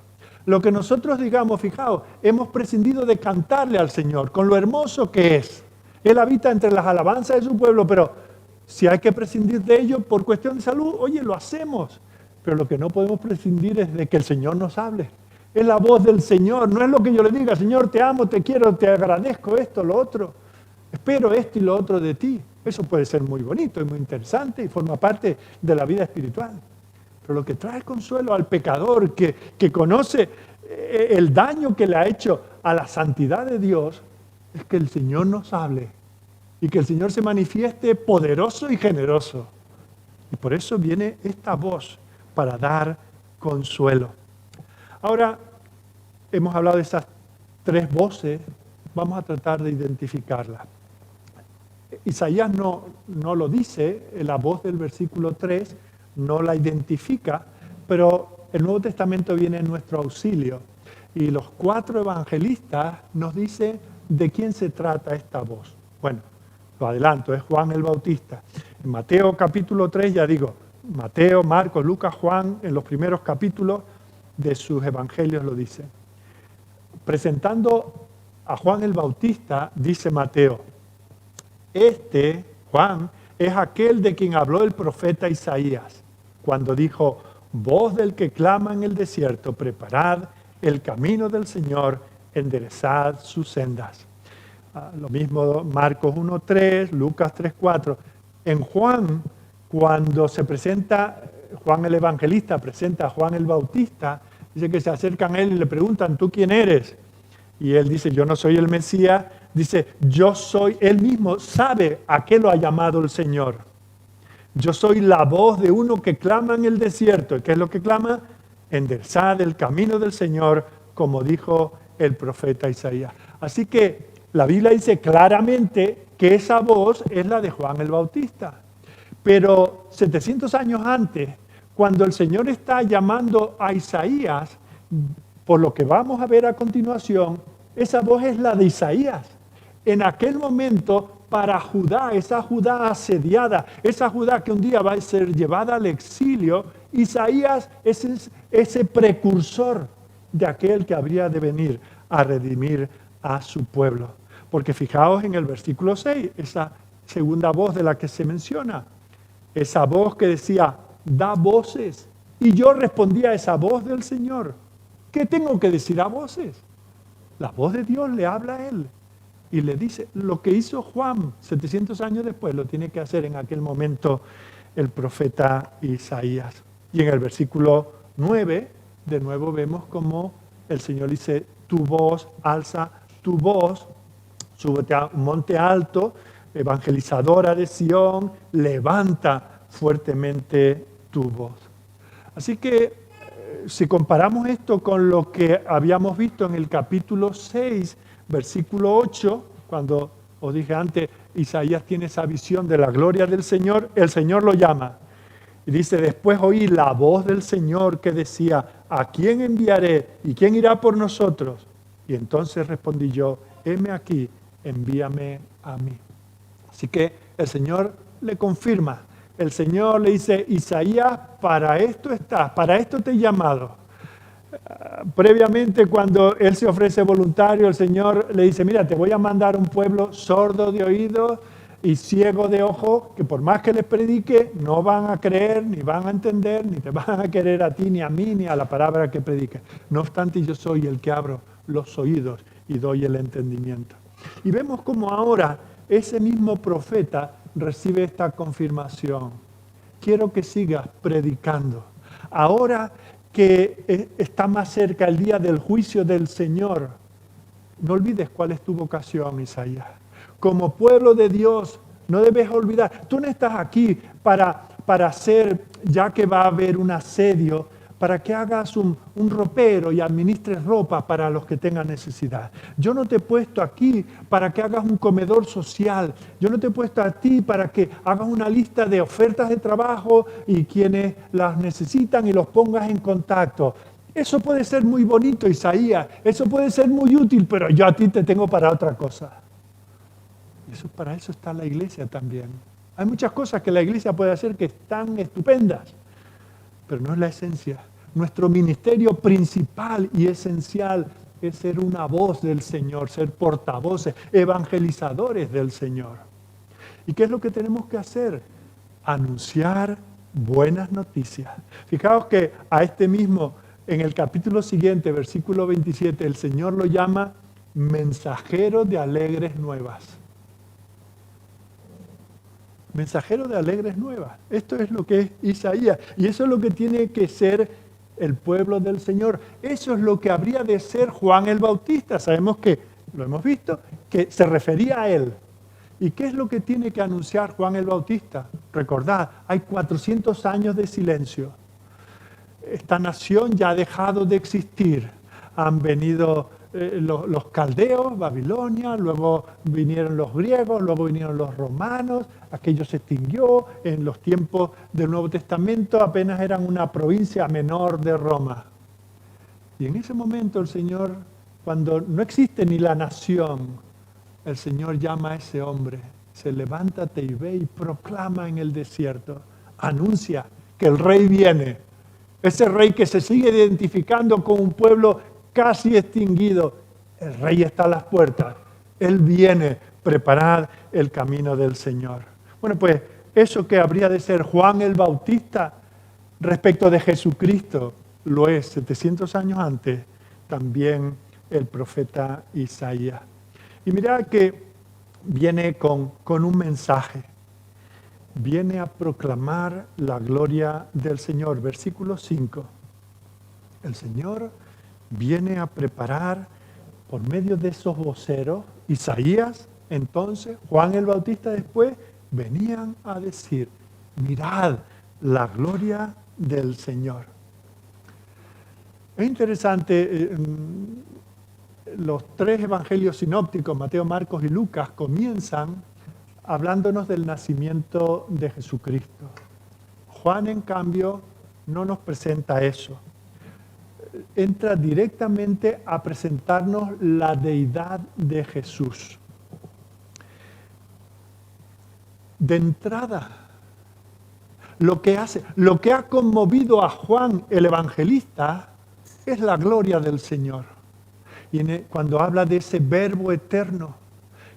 Lo que nosotros digamos, fijaos, hemos prescindido de cantarle al Señor con lo hermoso que es. Él habita entre las alabanzas de su pueblo, pero si hay que prescindir de ello por cuestión de salud, oye, lo hacemos. Pero lo que no podemos prescindir es de que el Señor nos hable. Es la voz del Señor, no es lo que yo le diga, Señor, te amo, te quiero, te agradezco esto, lo otro. Espero esto y lo otro de ti. Eso puede ser muy bonito y muy interesante y forma parte de la vida espiritual. Pero lo que trae consuelo al pecador que conoce el daño que le ha hecho a la santidad de Dios es que el Señor nos hable y que el Señor se manifieste poderoso y generoso. Y por eso viene esta voz para dar consuelo. Ahora, hemos hablado de esas tres voces, vamos a tratar de identificarlas. Isaías no lo dice, la voz del versículo 3 no la identifica, pero el Nuevo Testamento viene en nuestro auxilio. Y los 4 evangelistas nos dicen de quién se trata esta voz. Bueno, lo adelanto, es Juan el Bautista. En Mateo capítulo 3, ya digo, Mateo, Marcos, Lucas, Juan, en los primeros capítulos de sus evangelios lo dicen. Presentando a Juan el Bautista, dice Mateo, Juan, es aquel de quien habló el profeta Isaías, cuando dijo, voz del que clama en el desierto, preparad el camino del Señor, enderezad sus sendas. Lo mismo Marcos 1:3, Lucas 3:4. En Juan, cuando se presenta, Juan el Evangelista presenta a Juan el Bautista, dice que se acercan a él y le preguntan, ¿tú quién eres? Y él dice, yo no soy el Mesías. Dice, yo soy, él mismo sabe a qué lo ha llamado el Señor. Yo soy la voz de uno que clama en el desierto. ¿Qué es lo que clama? Enderezad el camino del Señor, como dijo el profeta Isaías. Así que la Biblia dice claramente que esa voz es la de Juan el Bautista. Pero 700 años antes, cuando el Señor está llamando a Isaías, por lo que vamos a ver a continuación, esa voz es la de Isaías. En aquel momento, para Judá, esa Judá asediada, esa Judá que un día va a ser llevada al exilio, Isaías es ese precursor de aquel que habría de venir a redimir a su pueblo. Porque fijaos en el versículo 6, esa segunda voz de la que se menciona, esa voz que decía, da voces. Y yo respondía a esa voz del Señor. ¿Qué tengo que decir a voces? La voz de Dios le habla a él y le dice, lo que hizo Juan 700 años después lo tiene que hacer en aquel momento el profeta Isaías. Y en el versículo 9, de nuevo vemos como el Señor dice, tu voz, alza tu voz, súbete a un monte alto, evangelizadora de Sión, levanta fuertemente tu voz. Así que si comparamos esto con lo que habíamos visto en el capítulo 6, versículo 8, cuando os dije antes, Isaías tiene esa visión de la gloria del Señor, el Señor lo llama. Y dice, después oí la voz del Señor que decía, ¿a quién enviaré y quién irá por nosotros? Y entonces respondí yo, heme aquí, envíame a mí. Así que el Señor le confirma. El Señor le dice, Isaías, para esto estás, para esto te he llamado. Previamente, cuando él se ofrece voluntario, el Señor le dice, mira, te voy a mandar un pueblo sordo de oído y ciego de ojo, que por más que les predique, no van a creer, ni van a entender, ni te van a querer a ti, ni a mí, ni a la palabra que predique. No obstante, yo soy el que abro los oídos y doy el entendimiento. Y vemos como ahora ese mismo profeta recibe esta confirmación. Quiero que sigas predicando. Ahora que está más cerca el día del juicio del Señor, no olvides cuál es tu vocación, Isaías. Como pueblo de Dios, no debes olvidar. Tú no estás aquí para hacer, ya que va a haber un asedio, para que hagas un ropero y administres ropa para los que tengan necesidad. Yo no te he puesto aquí para que hagas un comedor social. Yo no te he puesto a ti para que hagas una lista de ofertas de trabajo y quienes las necesitan y los pongas en contacto. Eso puede ser muy bonito, Isaías. Eso puede ser muy útil, pero yo a ti te tengo para otra cosa. Para eso está la iglesia también. Hay muchas cosas que la iglesia puede hacer que están estupendas, pero no es la esencia. Nuestro ministerio principal y esencial es ser una voz del Señor, ser portavoces, evangelizadores del Señor. ¿Y qué es lo que tenemos que hacer? Anunciar buenas noticias. Fijaos que a este mismo, en el capítulo siguiente, versículo 27, el Señor lo llama mensajero de alegres nuevas. Mensajero de alegres nuevas. Esto es lo que es Isaías. Y eso es lo que tiene que ser el pueblo del Señor. Eso es lo que habría de ser Juan el Bautista. Sabemos que, lo hemos visto, que se refería a él. ¿Y qué es lo que tiene que anunciar Juan el Bautista? Recordad, hay 400 años de silencio. Esta nación ya ha dejado de existir. Han venido los caldeos, Babilonia, luego vinieron los griegos, luego vinieron los romanos, aquello se extinguió. En los tiempos del Nuevo Testamento apenas eran una provincia menor de Roma. Y en ese momento el Señor, cuando no existe ni la nación, el Señor llama a ese hombre, se levántate y ve y proclama en el desierto, anuncia que el rey viene. Ese rey que se sigue identificando con un pueblo casi extinguido, el rey está a las puertas, él viene, preparad el camino del Señor. Bueno, pues eso que habría de ser Juan el Bautista respecto de Jesucristo, lo es 700 años antes también el profeta Isaías. Y mirad que viene con un mensaje. Viene a proclamar la gloria del Señor. Versículo 5. El Señor viene a preparar por medio de esos voceros, Isaías, entonces, Juan el Bautista después, venían a decir, mirad la gloria del Señor. Es interesante, los tres evangelios sinópticos, Mateo, Marcos y Lucas, comienzan hablándonos del nacimiento de Jesucristo. Juan, en cambio, no nos presenta eso. Entra directamente a presentarnos la deidad de Jesús. De entrada, lo que ha conmovido a Juan el evangelista es la gloria del Señor. Y cuando habla de ese verbo eterno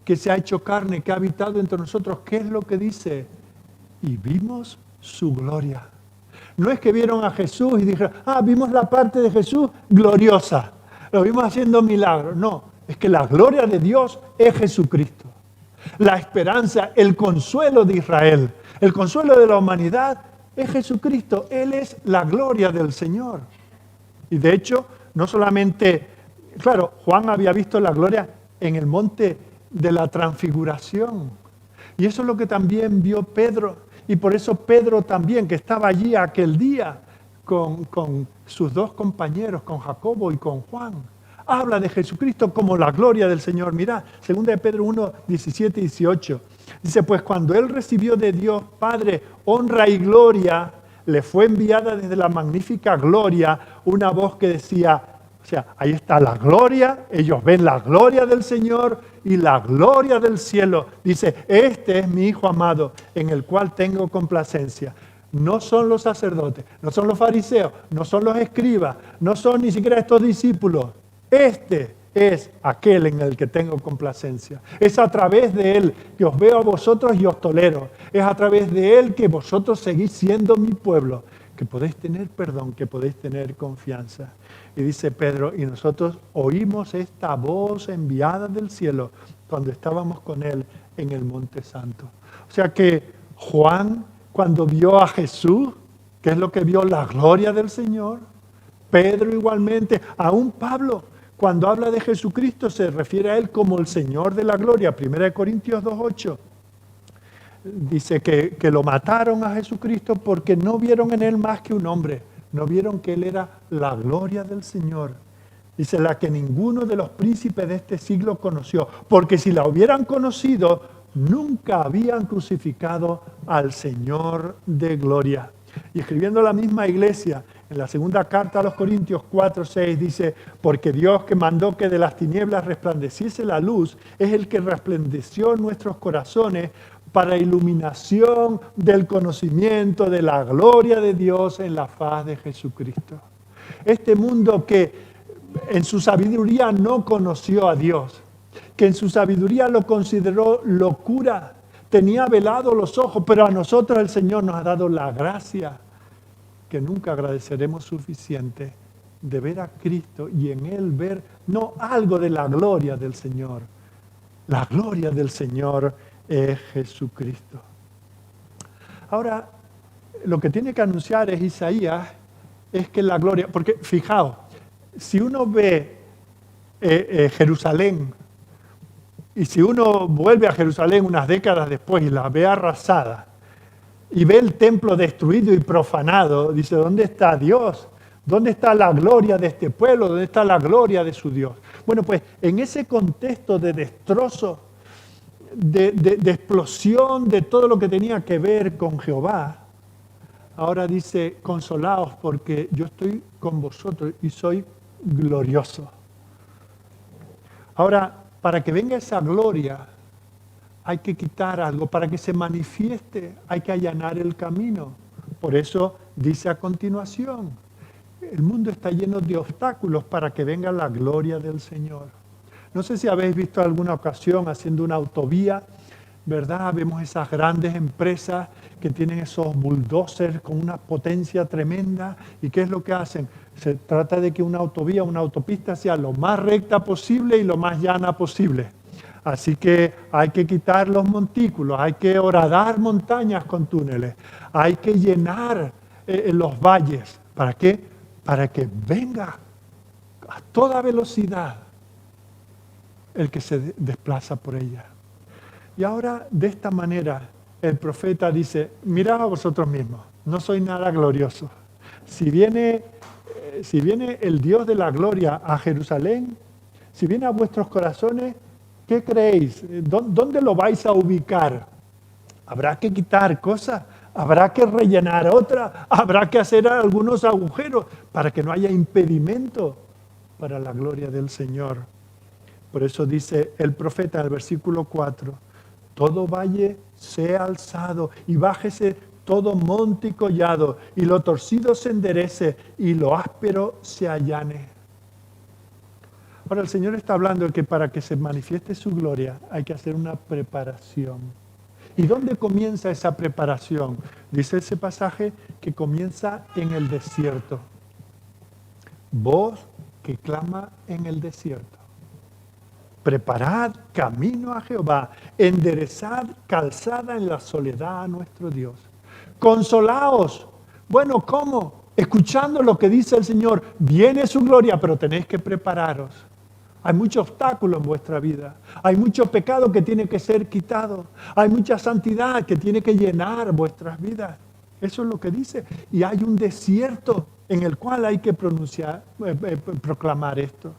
que se ha hecho carne, que ha habitado entre nosotros, ¿qué es lo que dice? Y vimos su gloria. No es que vieron a Jesús y dijeron, vimos la parte de Jesús gloriosa, lo vimos haciendo milagros. No, es que la gloria de Dios es Jesucristo. La esperanza, el consuelo de Israel, el consuelo de la humanidad es Jesucristo. Él es la gloria del Señor. Y de hecho, no solamente, claro, Juan había visto la gloria en el monte de la transfiguración. Y eso es lo que también vio Pedro. Y por eso Pedro también, que estaba allí aquel día con sus dos compañeros, con Jacobo y con Juan, habla de Jesucristo como la gloria del Señor. Mirá, 2 de Pedro 1, 17 y 18. Dice, pues cuando él recibió de Dios Padre honra y gloria, le fue enviada desde la magnífica gloria una voz que decía, o sea, ahí está la gloria, ellos ven la gloria del Señor y la gloria del cielo. Dice, este es mi Hijo amado, en el cual tengo complacencia. No son los sacerdotes, no son los fariseos, no son los escribas, no son ni siquiera estos discípulos. Este es aquel en el que tengo complacencia. Es a través de él que os veo a vosotros y os tolero. Es a través de él que vosotros seguís siendo mi pueblo, que podéis tener perdón, que podéis tener confianza. Y dice Pedro, y nosotros oímos esta voz enviada del cielo cuando estábamos con él en el Monte Santo. O sea que Juan, cuando vio a Jesús, ¿qué es lo que vio? La gloria del Señor. Pedro igualmente, aún Pablo, cuando habla de Jesucristo se refiere a él como el Señor de la gloria. 1 Corintios 2:8. Dice que lo mataron a Jesucristo porque no vieron en él más que un hombre. No vieron que él era la gloria del Señor. Dice, la que ninguno de los príncipes de este siglo conoció. Porque si la hubieran conocido, nunca habían crucificado al Señor de gloria. Y escribiendo la misma iglesia, en la segunda carta a los Corintios 4:6 dice, porque Dios que mandó que de las tinieblas resplandeciese la luz, es el que resplandeció en nuestros corazones para iluminación del conocimiento de la gloria de Dios en la faz de Jesucristo. Este mundo que en su sabiduría no conoció a Dios, que en su sabiduría lo consideró locura, tenía velados los ojos, pero a nosotros el Señor nos ha dado la gracia que nunca agradeceremos suficiente de ver a Cristo y en Él ver no algo de la gloria del Señor. La gloria del Señor es Jesucristo. Ahora, lo que tiene que anunciar es Isaías es que la gloria, porque fijaos, si uno ve Jerusalén, y si uno vuelve a Jerusalén unas décadas después y la ve arrasada, y ve el templo destruido y profanado, dice, ¿dónde está Dios? ¿Dónde está la gloria de este pueblo? ¿Dónde está la gloria de su Dios? Bueno, pues en ese contexto de destrozo, de explosión de todo lo que tenía que ver con Jehová, ahora dice, consolaos porque yo estoy con vosotros y soy glorioso. Ahora, para que venga esa gloria, hay que quitar algo. Para que se manifieste, hay que allanar el camino. Por eso dice a continuación, el mundo está lleno de obstáculos para que venga la gloria del Señor. No sé si habéis visto alguna ocasión haciendo una autovía, ¿verdad? Vemos esas grandes empresas que tienen esos bulldozers con una potencia tremenda. ¿Y qué es lo que hacen? Se trata de que una autovía, una autopista sea lo más recta posible y lo más llana posible. Así que hay que quitar los montículos, hay que horadar montañas con túneles, hay que llenar los valles. ¿Para qué? Para que venga a toda velocidad el que se desplaza por ella. Y ahora, de esta manera, el profeta dice, mirad a vosotros mismos, no soy nada glorioso. Si viene el Dios de la gloria a Jerusalén, si viene a vuestros corazones, ¿qué creéis? ¿Dónde lo vais a ubicar? ¿Habrá que quitar cosas? ¿Habrá que rellenar otras? ¿Habrá que hacer algunos agujeros para que no haya impedimento para la gloria del Señor? Por eso dice el profeta en el versículo 4, todo valle sea alzado y bájese todo monte y collado, y lo torcido se enderece y lo áspero se allane. Ahora el Señor está hablando de que para que se manifieste su gloria hay que hacer una preparación. ¿Y dónde comienza esa preparación? Dice ese pasaje que comienza en el desierto. Voz que clama en el desierto. Preparad camino a Jehová, enderezad calzada en la soledad a nuestro Dios. Consolaos. Bueno, ¿cómo? Escuchando lo que dice el Señor. Viene su gloria, pero tenéis que prepararos. Hay mucho obstáculo en vuestra vida. Hay mucho pecado que tiene que ser quitado. Hay mucha santidad que tiene que llenar vuestras vidas. Eso es lo que dice. Y hay un desierto en el cual hay que proclamar esto.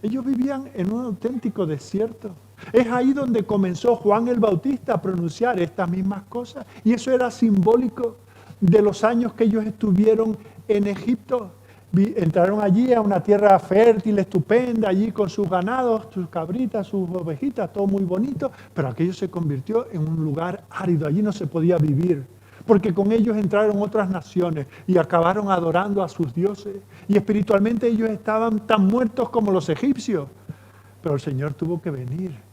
Ellos vivían en un auténtico desierto. Es ahí donde comenzó Juan el Bautista a pronunciar estas mismas cosas. Y eso era simbólico de los años que ellos estuvieron en Egipto. Entraron allí a una tierra fértil, estupenda, allí con sus ganados, sus cabritas, sus ovejitas, todo muy bonito, pero aquello se convirtió en un lugar árido, allí no se podía vivir, porque con ellos entraron otras naciones y acabaron adorando a sus dioses, y espiritualmente ellos estaban tan muertos como los egipcios, pero el Señor tuvo que venir.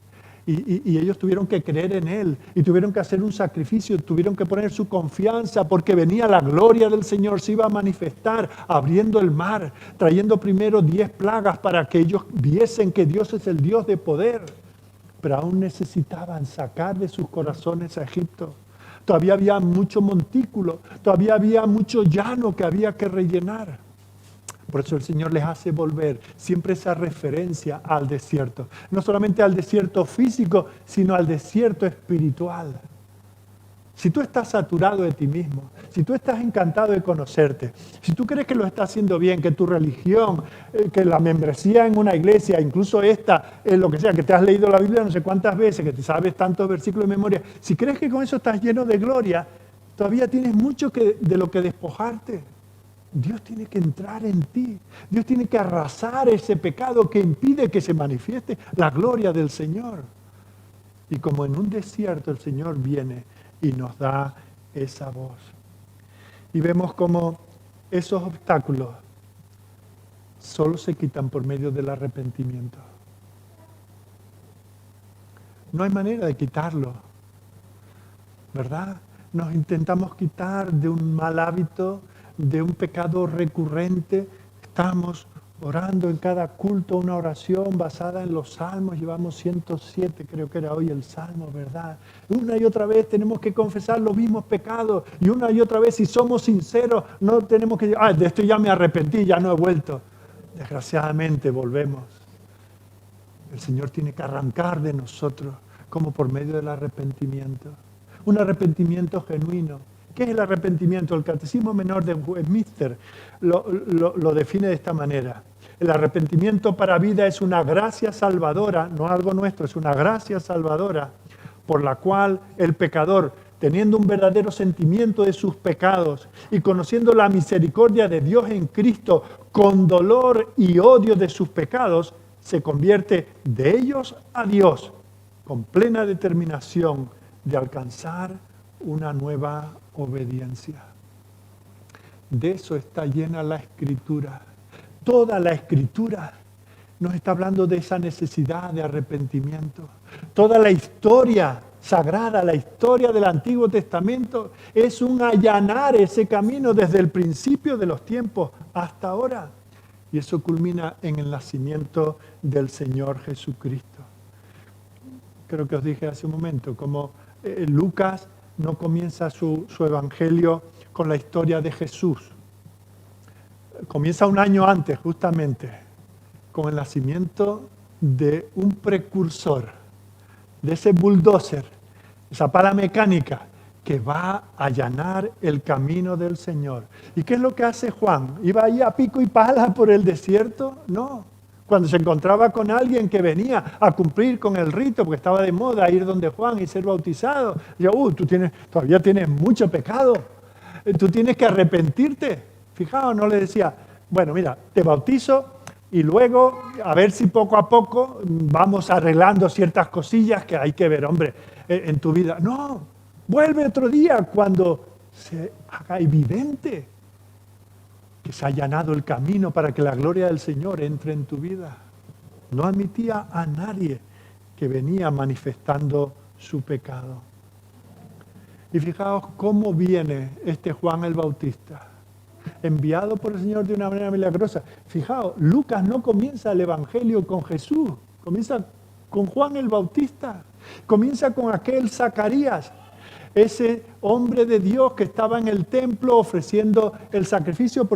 Y ellos tuvieron que creer en Él y tuvieron que hacer un sacrificio, tuvieron que poner su confianza porque venía la gloria del Señor, se iba a manifestar abriendo el mar, trayendo primero 10 plagas para que ellos viesen que Dios es el Dios de poder. Pero aún necesitaban sacar de sus corazones a Egipto. Todavía había mucho montículo, todavía había mucho llano que había que rellenar. Por eso el Señor les hace volver siempre esa referencia al desierto. No solamente al desierto físico, sino al desierto espiritual. Si tú estás saturado de ti mismo, si tú estás encantado de conocerte, si tú crees que lo estás haciendo bien, que tu religión, que la membresía en una iglesia, incluso esta, lo que sea, que te has leído la Biblia no sé cuántas veces, que te sabes tantos versículos de memoria, si crees que con eso estás lleno de gloria, todavía tienes mucho de lo que despojarte. Dios tiene que entrar en ti. Dios tiene que arrasar ese pecado que impide que se manifieste la gloria del Señor. Y como en un desierto el Señor viene y nos da esa voz. Y vemos como esos obstáculos solo se quitan por medio del arrepentimiento. No hay manera de quitarlo, ¿verdad? Nos intentamos quitar de un mal hábito, de un pecado recurrente, estamos orando en cada culto una oración basada en los salmos. Llevamos 107, creo que era hoy el salmo, ¿verdad? Una y otra vez tenemos que confesar los mismos pecados. Y una y otra vez, si somos sinceros, no tenemos que decir, de esto ya me arrepentí, ya no he vuelto. Desgraciadamente volvemos. El Señor tiene que arrancar de nosotros, como por medio del arrepentimiento. Un arrepentimiento genuino. ¿Qué es el arrepentimiento? El Catecismo Menor de Westminster lo define de esta manera. El arrepentimiento para vida es una gracia salvadora, no algo nuestro, es una gracia salvadora por la cual el pecador, teniendo un verdadero sentimiento de sus pecados y conociendo la misericordia de Dios en Cristo, con dolor y odio de sus pecados, se convierte de ellos a Dios con plena determinación de alcanzar una nueva obediencia. De eso está llena la Escritura. Toda la Escritura nos está hablando de esa necesidad de arrepentimiento. Toda la historia sagrada, la historia del Antiguo Testamento, es un allanar ese camino desde el principio de los tiempos hasta ahora. Y eso culmina en el nacimiento del Señor Jesucristo. Creo que os dije hace un momento, como Lucas no comienza su evangelio con la historia de Jesús. Comienza un año antes, justamente, con el nacimiento de un precursor, de ese bulldozer, esa pala mecánica que va a allanar el camino del Señor. ¿Y qué es lo que hace Juan? ¿Iba ahí a pico y pala por el desierto? No. Cuando se encontraba con alguien que venía a cumplir con el rito, porque estaba de moda ir donde Juan y ser bautizado, decía, todavía tienes mucho pecado, tú tienes que arrepentirte. Fijaos, no le decía, bueno, mira, te bautizo y luego a ver si poco a poco vamos arreglando ciertas cosillas que hay que ver, hombre, en tu vida. No, vuelve otro día cuando se haga evidente que se ha allanado el camino para que la gloria del Señor entre en tu vida. No admitía a nadie que venía manifestando su pecado. Y fijaos cómo viene este Juan el Bautista, enviado por el Señor de una manera milagrosa. Fijaos, Lucas no comienza el Evangelio con Jesús, comienza con Juan el Bautista, comienza con aquel Zacarías, ese hombre de Dios que estaba en el templo ofreciendo el sacrificio,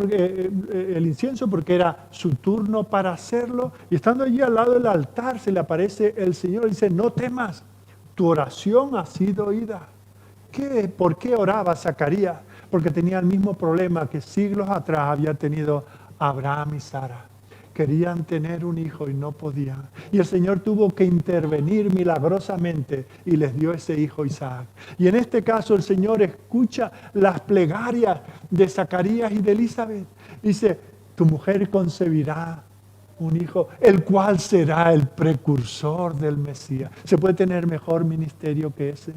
el incienso, porque era su turno para hacerlo. Y estando allí al lado del altar se le aparece el Señor y dice, no temas, tu oración ha sido oída. ¿Por qué oraba Zacarías? Porque tenía el mismo problema que siglos atrás había tenido Abraham y Sara. Querían tener un hijo y no podían. Y el Señor tuvo que intervenir milagrosamente y les dio ese hijo Isaac. Y en este caso el Señor escucha las plegarias de Zacarías y de Elizabeth. Dice, tu mujer concebirá un hijo, el cual será el precursor del Mesías. ¿Se puede tener mejor ministerio que ese?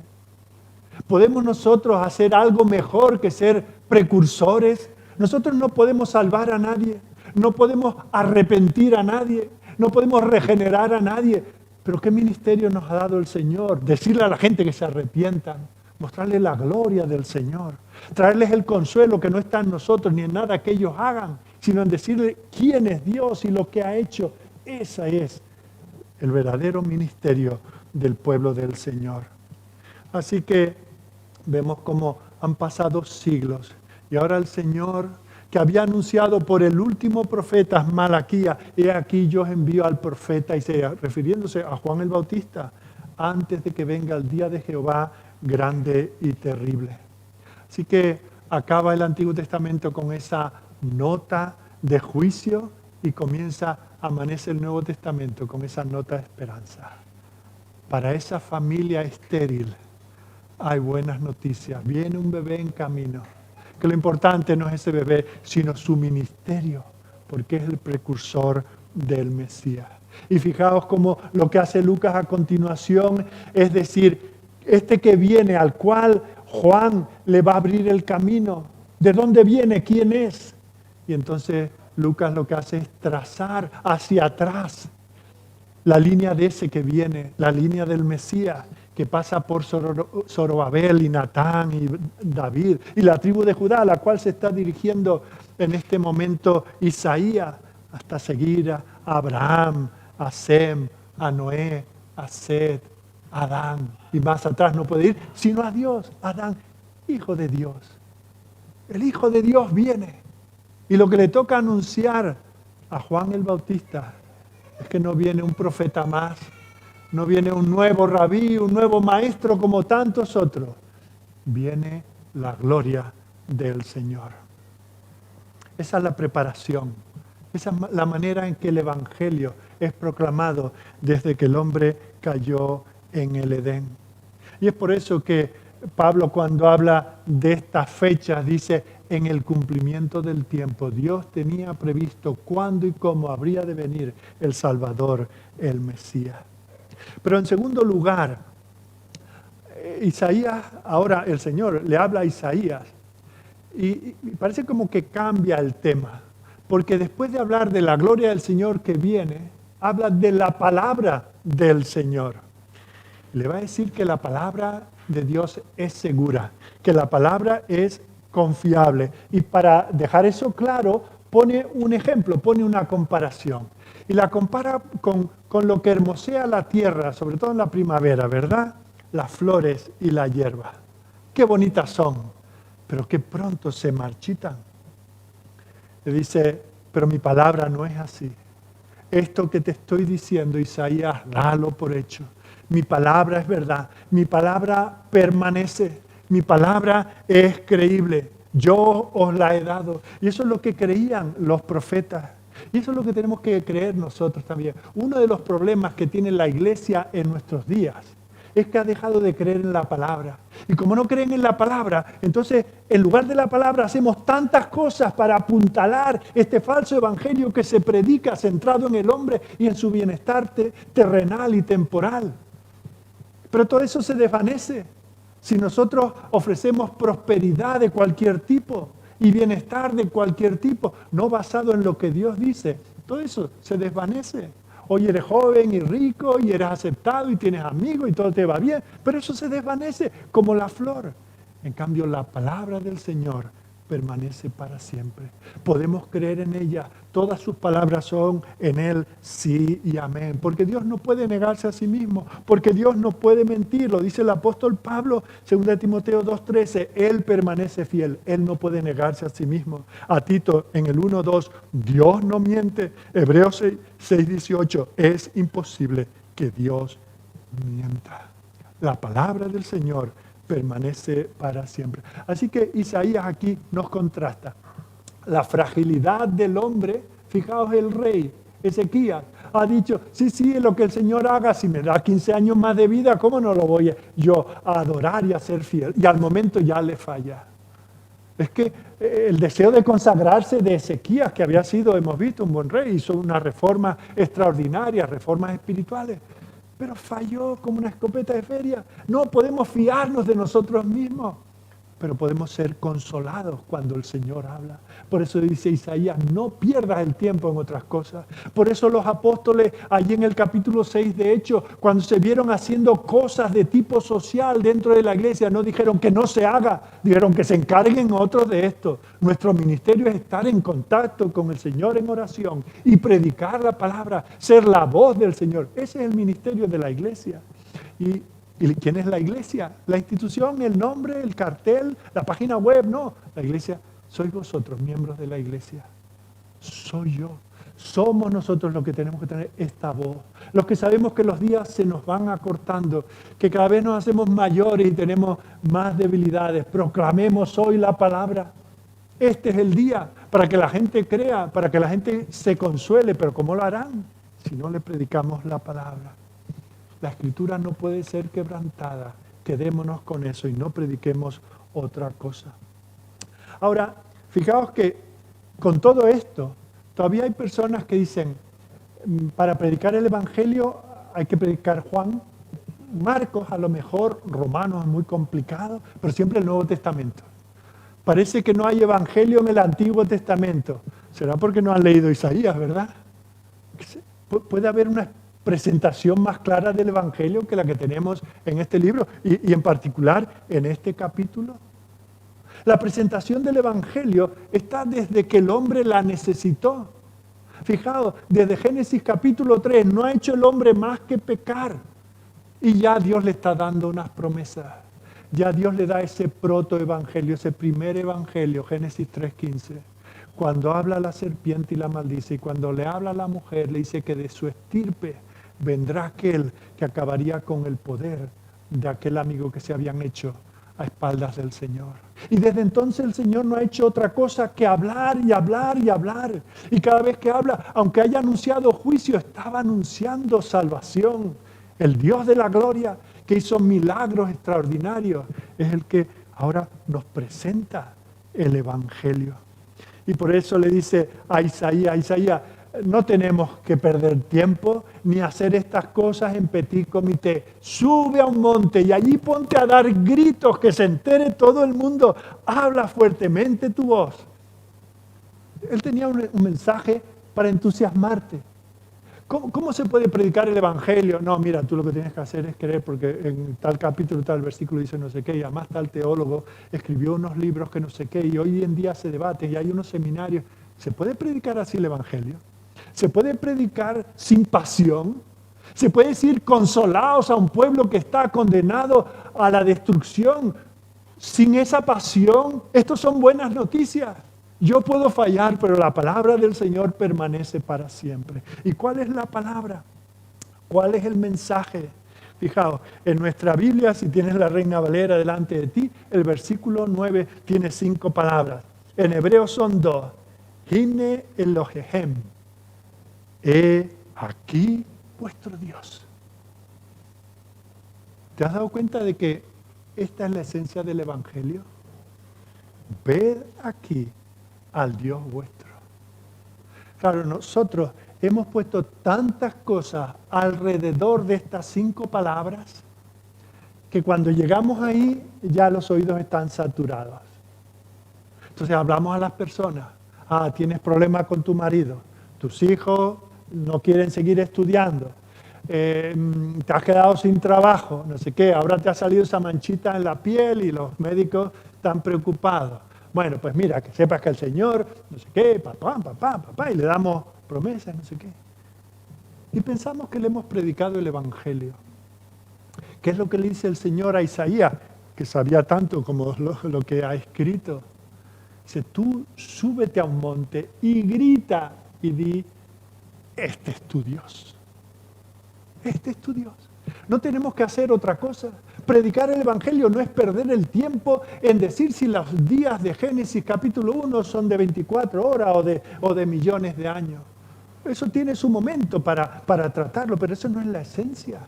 ¿Podemos nosotros hacer algo mejor que ser precursores? Nosotros no podemos salvar a nadie. No podemos arrepentir a nadie, no podemos regenerar a nadie. Pero ¿qué ministerio nos ha dado el Señor? Decirle a la gente que se arrepientan, mostrarles la gloria del Señor, traerles el consuelo que no está en nosotros ni en nada que ellos hagan, sino en decirle quién es Dios y lo que ha hecho. Ese es el verdadero ministerio del pueblo del Señor. Así que vemos cómo han pasado siglos y ahora el Señor, que había anunciado por el último profeta, Malaquías, he aquí yo envío al profeta, refiriéndose a Juan el Bautista, antes de que venga el día de Jehová grande y terrible. Así que acaba el Antiguo Testamento con esa nota de juicio y amanece el Nuevo Testamento con esa nota de esperanza. Para esa familia estéril hay buenas noticias. Viene un bebé en camino. Que lo importante no es ese bebé, sino su ministerio, porque es el precursor del Mesías. Y fijaos cómo lo que hace Lucas a continuación es decir, este que viene, al cual Juan le va a abrir el camino, ¿de dónde viene? ¿Quién es? Y entonces Lucas lo que hace es trazar hacia atrás la línea de ese que viene, la línea del Mesías, que pasa por Zorobabel y Natán y David y la tribu de Judá, a la cual se está dirigiendo en este momento Isaías, hasta seguir a Abraham, a Sem, a Noé, a Set, a Adán. Y más atrás no puede ir, sino a Dios, Adán, hijo de Dios. El Hijo de Dios viene. Y lo que le toca anunciar a Juan el Bautista es que no viene un profeta más, no viene un nuevo rabí, un nuevo maestro como tantos otros. Viene la gloria del Señor. Esa es la preparación. Esa es la manera en que el Evangelio es proclamado desde que el hombre cayó en el Edén. Y es por eso que Pablo, cuando habla de estas fechas, dice: en el cumplimiento del tiempo, Dios tenía previsto cuándo y cómo habría de venir el Salvador, el Mesías. Pero en segundo lugar, Isaías, ahora el Señor le habla a Isaías y parece como que cambia el tema, porque después de hablar de la gloria del Señor que viene, habla de la palabra del Señor. Le va a decir que la palabra de Dios es segura, que la palabra es confiable. Y para dejar eso claro, pone un ejemplo, pone una comparación. Y la compara con lo que hermosea la tierra, sobre todo en la primavera, ¿verdad? Las flores y la hierba. Qué bonitas son, pero qué pronto se marchitan. Le dice: pero mi palabra no es así. Esto que te estoy diciendo, Isaías, dalo por hecho. Mi palabra es verdad, mi palabra permanece, mi palabra es creíble. Yo os la he dado. Y eso es lo que creían los profetas. Y eso es lo que tenemos que creer nosotros también. Uno de los problemas que tiene la iglesia en nuestros días es que ha dejado de creer en la palabra. Y como no creen en la palabra, entonces en lugar de la palabra hacemos tantas cosas para apuntalar este falso evangelio que se predica centrado en el hombre y en su bienestar terrenal y temporal. Pero todo eso se desvanece si nosotros ofrecemos prosperidad de cualquier tipo y bienestar de cualquier tipo, no basado en lo que Dios dice. Todo eso se desvanece. Hoy eres joven y rico y eres aceptado y tienes amigos y todo te va bien, pero eso se desvanece como la flor. En cambio, la palabra del Señor permanece para siempre. Podemos creer en ella. Todas sus palabras son en Él sí y amén. Porque Dios no puede negarse a sí mismo. Porque Dios no puede mentir. Lo dice el apóstol Pablo, 2 Timoteo 2:13. Él permanece fiel. Él no puede negarse a sí mismo. A Tito en el 1:2. Dios no miente. Hebreos 6:18. Es imposible que Dios mienta. La palabra del Señor permanece para siempre. Así que Isaías aquí nos contrasta la fragilidad del hombre. Fijaos, el rey Ezequías ha dicho: sí, lo que el Señor haga, si me da 15 años más de vida, ¿cómo no lo voy yo a adorar y a ser fiel? Y al momento ya le falla. Es que el deseo de consagrarse de Ezequías, que había sido, hemos visto, un buen rey, hizo una reforma extraordinaria, reformas espirituales, pero falló como una escopeta de feria. No podemos fiarnos de nosotros mismos, pero podemos ser consolados cuando el Señor habla. Por eso dice Isaías: no pierdas el tiempo en otras cosas. Por eso los apóstoles, allí en el capítulo 6 de Hechos, cuando se vieron haciendo cosas de tipo social dentro de la iglesia, no dijeron que no se haga, dijeron que se encarguen otros de esto. Nuestro ministerio es estar en contacto con el Señor en oración y predicar la palabra, ser la voz del Señor. Ese es el ministerio de la iglesia. ¿Y quién es la iglesia? La institución, el nombre, el cartel, la página web. No, la iglesia sois vosotros, miembros de la iglesia. Soy yo. Somos nosotros los que tenemos que tener esta voz. Los que sabemos que los días se nos van acortando, que cada vez nos hacemos mayores y tenemos más debilidades. Proclamemos hoy la palabra. Este es el día para que la gente crea, para que la gente se consuele. Pero ¿cómo lo harán si no le predicamos la palabra? La escritura no puede ser quebrantada. Quedémonos con eso y no prediquemos otra cosa. Ahora, fijaos que con todo esto, todavía hay personas que dicen: para predicar el Evangelio hay que predicar Juan, Marcos, a lo mejor, Romanos es muy complicado, pero siempre el Nuevo Testamento. Parece que no hay Evangelio en el Antiguo Testamento. Será porque no han leído Isaías, ¿verdad? Puede haber una presentación más clara del Evangelio que la que tenemos en este libro y en particular en este capítulo. La presentación del Evangelio está desde que el hombre la necesitó. Fijaos, desde Génesis capítulo 3, no ha hecho el hombre más que pecar. Y ya Dios le está dando unas promesas. Ya Dios le da ese protoevangelio, ese primer evangelio, Génesis 3:15. Cuando habla a la serpiente y la maldice, y cuando le habla a la mujer, le dice que de su estirpe vendrá aquel que acabaría con el poder de aquel amigo que se habían hecho a espaldas del Señor. Y desde entonces el Señor no ha hecho otra cosa que hablar y hablar y hablar. Y cada vez que habla, aunque haya anunciado juicio, estaba anunciando salvación. El Dios de la gloria, que hizo milagros extraordinarios, es el que ahora nos presenta el Evangelio. Y por eso le dice a Isaías, no tenemos que perder tiempo ni hacer estas cosas en petit comité. Sube a un monte y allí ponte a dar gritos, que se entere todo el mundo. Habla fuertemente tu voz. Él tenía un mensaje para entusiasmarte. ¿Cómo se puede predicar el Evangelio? No, mira, tú lo que tienes que hacer es creer, porque en tal capítulo, tal versículo dice no sé qué, y además tal teólogo escribió unos libros que no sé qué, y hoy en día se debate, y hay unos seminarios. ¿Se puede predicar así el Evangelio? ¿Se puede predicar sin pasión? ¿Se puede decir consolados a un pueblo que está condenado a la destrucción sin esa pasión? Estos son buenas noticias. Yo puedo fallar, pero la palabra del Señor permanece para siempre. ¿Y cuál es la palabra? ¿Cuál es el mensaje? Fijaos, en nuestra Biblia, si tienes la Reina Valera delante de ti, el versículo 9 tiene 5 palabras. En hebreo son 2. Hine Elohehem. He aquí vuestro Dios. ¿Te has dado cuenta de que esta es la esencia del Evangelio? Ved aquí al Dios vuestro. Claro, nosotros hemos puesto tantas cosas alrededor de estas 5 palabras que cuando llegamos ahí ya los oídos están saturados. Entonces hablamos a las personas. Tienes problemas con tu marido, tus hijos no quieren seguir estudiando, te has quedado sin trabajo, no sé qué, ahora te ha salido esa manchita en la piel y los médicos están preocupados. Bueno, pues mira, que sepas que el Señor, no sé qué, papá, y le damos promesas, no sé qué. Y pensamos que le hemos predicado el Evangelio. ¿Qué es lo que le dice el Señor a Isaías, que sabía tanto como lo que ha escrito? Dice, tú súbete a un monte y grita y di, este es tu Dios. Este es tu Dios. No tenemos que hacer otra cosa. Predicar el Evangelio no es perder el tiempo en decir si los días de Génesis capítulo 1 son de 24 horas o de millones de años. Eso tiene su momento para tratarlo, pero eso no es la esencia.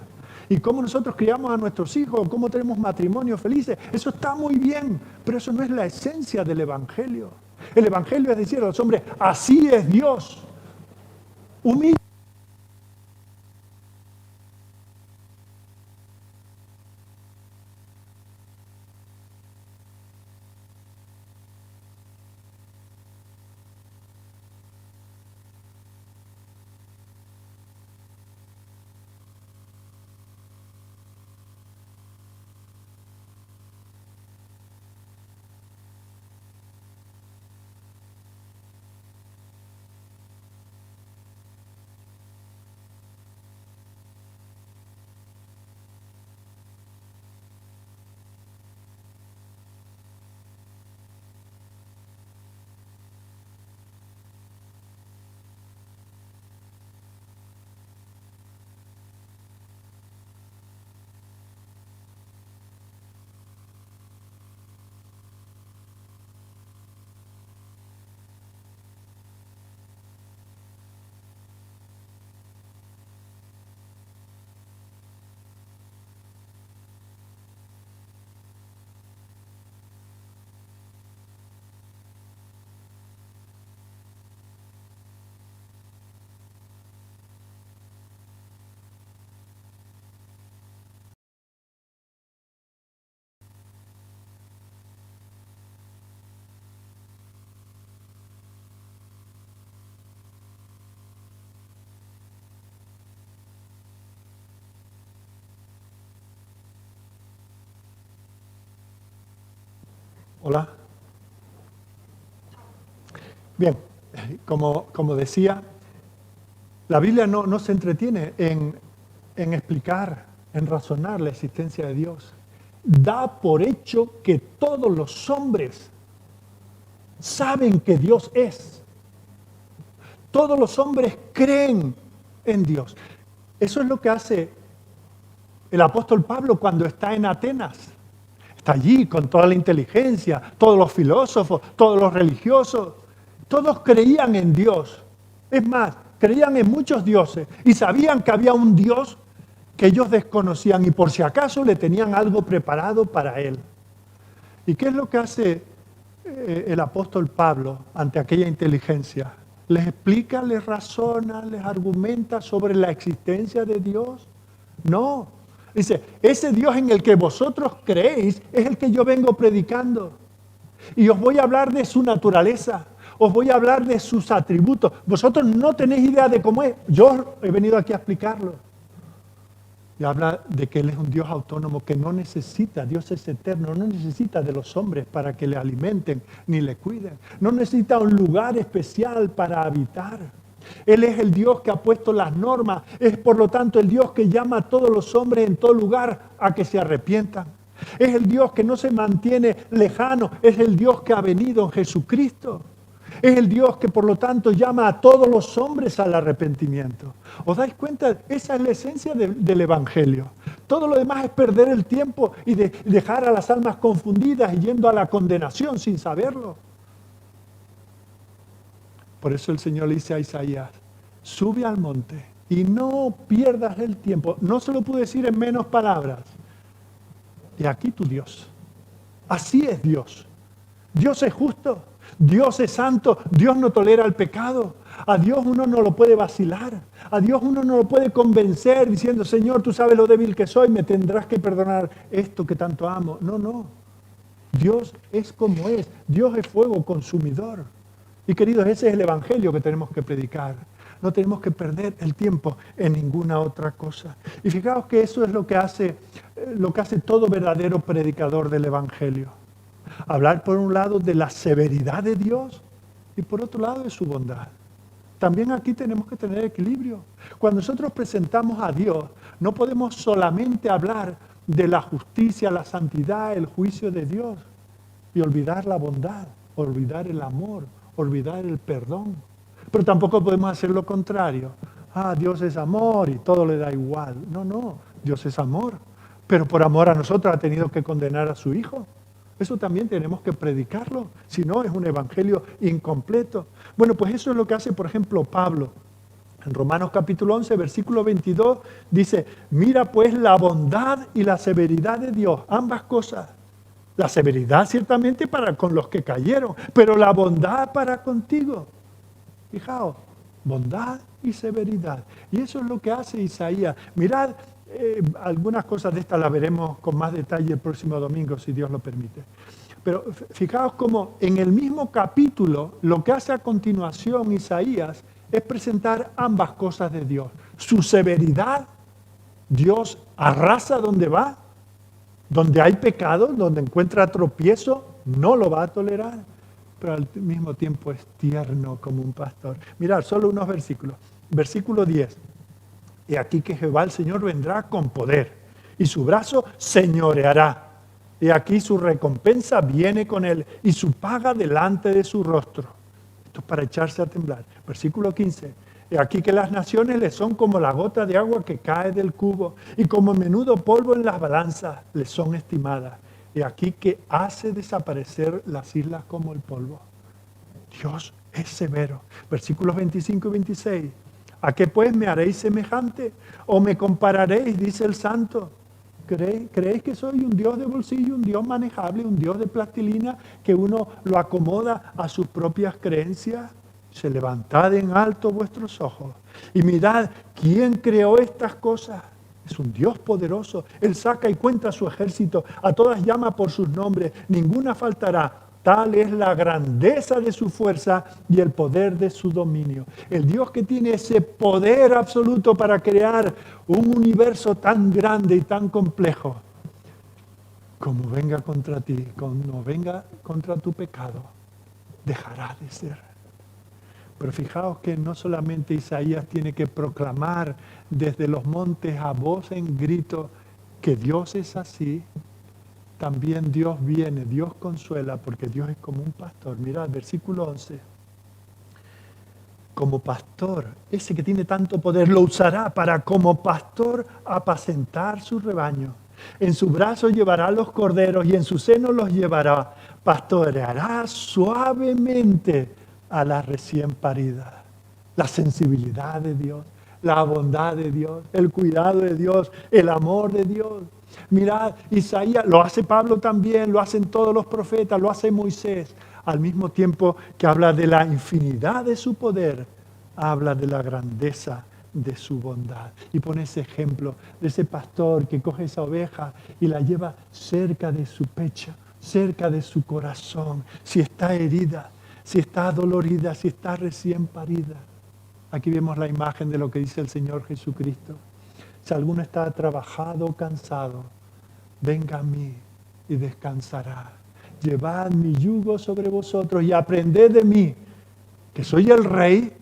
Y cómo nosotros criamos a nuestros hijos, cómo tenemos matrimonios felices, eso está muy bien, pero eso no es la esencia del Evangelio. El Evangelio es decir a los hombres, así es Dios. Humilde. Hola. Bien, como decía, La Biblia no se entretiene en explicar, en razonar la existencia de Dios. Da por hecho que todos los hombres saben que Dios es. Todos los hombres creen en Dios. Eso es lo que hace el apóstol Pablo cuando está en Atenas. Está allí con toda la inteligencia, todos los filósofos, todos los religiosos. Todos creían en Dios. Es más, creían en muchos dioses y sabían que había un Dios que ellos desconocían y por si acaso le tenían algo preparado para él. ¿Y qué es lo que hace el apóstol Pablo ante aquella inteligencia? ¿Les explica, les razona, les argumenta sobre la existencia de Dios? No. Dice, ese Dios en el que vosotros creéis es el que yo vengo predicando. Y os voy a hablar de su naturaleza. Os voy a hablar de sus atributos. Vosotros no tenéis idea de cómo es. Yo he venido aquí a explicarlo. Y habla de que Él es un Dios autónomo que no necesita, Dios es eterno, no necesita de los hombres para que le alimenten ni le cuiden. No necesita un lugar especial para habitar. Él es el Dios que ha puesto las normas. Es por lo tanto el Dios que llama a todos los hombres en todo lugar a que se arrepientan. Es el Dios que no se mantiene lejano. Es el Dios que ha venido en Jesucristo. Es el Dios que por lo tanto llama a todos los hombres al arrepentimiento. ¿Os dais cuenta? Esa es la esencia del Evangelio. Todo lo demás es perder el tiempo y dejar a las almas confundidas y yendo a la condenación sin saberlo. Por eso el Señor le dice a Isaías, sube al monte y no pierdas el tiempo. No se lo pude decir en menos palabras. Y aquí tu Dios. Así es Dios. Dios es justo. Dios es santo, Dios no tolera el pecado. A Dios uno no lo puede vacilar. A Dios uno no lo puede convencer diciendo, Señor, tú sabes lo débil que soy, me tendrás que perdonar esto que tanto amo. No. Dios es como es. Dios es fuego consumidor. Y queridos, ese es el Evangelio que tenemos que predicar. No tenemos que perder el tiempo en ninguna otra cosa. Y fijaos que eso es lo que hace todo verdadero predicador del Evangelio. Hablar por un lado de la severidad de Dios y por otro lado de su bondad. También aquí tenemos que tener equilibrio. Cuando nosotros presentamos a Dios, no podemos solamente hablar de la justicia, la santidad, el juicio de Dios y olvidar la bondad, olvidar el amor, olvidar el perdón. Pero tampoco podemos hacer lo contrario. Dios es amor y todo le da igual. No, Dios es amor. Pero por amor a nosotros ha tenido que condenar a su Hijo. Eso también tenemos que predicarlo, si no es un evangelio incompleto. Bueno, pues eso es lo que hace, por ejemplo, Pablo. En Romanos capítulo 11, versículo 22, dice, mira pues la bondad y la severidad de Dios, ambas cosas. La severidad ciertamente para con los que cayeron, pero la bondad para contigo. Fijaos, bondad y severidad. Y eso es lo que hace Isaías. Mirad, algunas cosas de estas las veremos con más detalle el próximo domingo, si Dios lo permite. Pero fijaos cómo en el mismo capítulo, lo que hace a continuación Isaías es presentar ambas cosas de Dios. Su severidad, Dios arrasa donde va, donde hay pecado, donde encuentra tropiezo, no lo va a tolerar. Pero al mismo tiempo es tierno como un pastor. Mirad, solo unos versículos. Versículo 10. Y aquí que Jehová el Señor vendrá con poder y su brazo señoreará. Y aquí su recompensa viene con él y su paga delante de su rostro. Esto es para echarse a temblar. Versículo 15. Y aquí que las naciones le son como la gota de agua que cae del cubo y como menudo polvo en las balanzas le son estimadas. Y aquí que hace desaparecer las islas como el polvo. Dios es severo. Versículos 25 y 26. ¿A qué pues me haréis semejante? ¿O me compararéis? Dice el santo. ¿Creéis que soy un Dios de bolsillo, un Dios manejable, un Dios de plastilina que uno lo acomoda a sus propias creencias? Se levantad en alto vuestros ojos y mirad quién creó estas cosas. Es un Dios poderoso. Él saca y cuenta a su ejército. A todas llama por sus nombres. Ninguna faltará. Tal es la grandeza de su fuerza y el poder de su dominio. El Dios que tiene ese poder absoluto para crear un universo tan grande y tan complejo. Como venga contra ti, como venga contra tu pecado, dejará de ser. Pero fijaos que no solamente Isaías tiene que proclamar desde los montes a voz en grito que Dios es así, también Dios viene, Dios consuela, porque Dios es como un pastor. Mirad, versículo 11. Como pastor, ese que tiene tanto poder, lo usará para como pastor apacentar su rebaño. En su brazo llevará los corderos y en su seno los llevará. Pastoreará suavemente a la recién parida. La sensibilidad de Dios, la bondad de Dios, el cuidado de Dios, el amor de Dios. Mirad, Isaías, lo hace Pablo también, lo hacen todos los profetas, lo hace Moisés. Al mismo tiempo que habla de la infinidad de su poder, habla de la grandeza de su bondad. Y pone ese ejemplo de ese pastor que coge esa oveja y la lleva cerca de su pecho, cerca de su corazón, si está herida, si está dolorida, si está recién parida. Aquí vemos la imagen de lo que dice el Señor Jesucristo. Si alguno está trabajado o cansado, venga a mí y descansará. Llevad mi yugo sobre vosotros y aprended de mí, que soy el rey,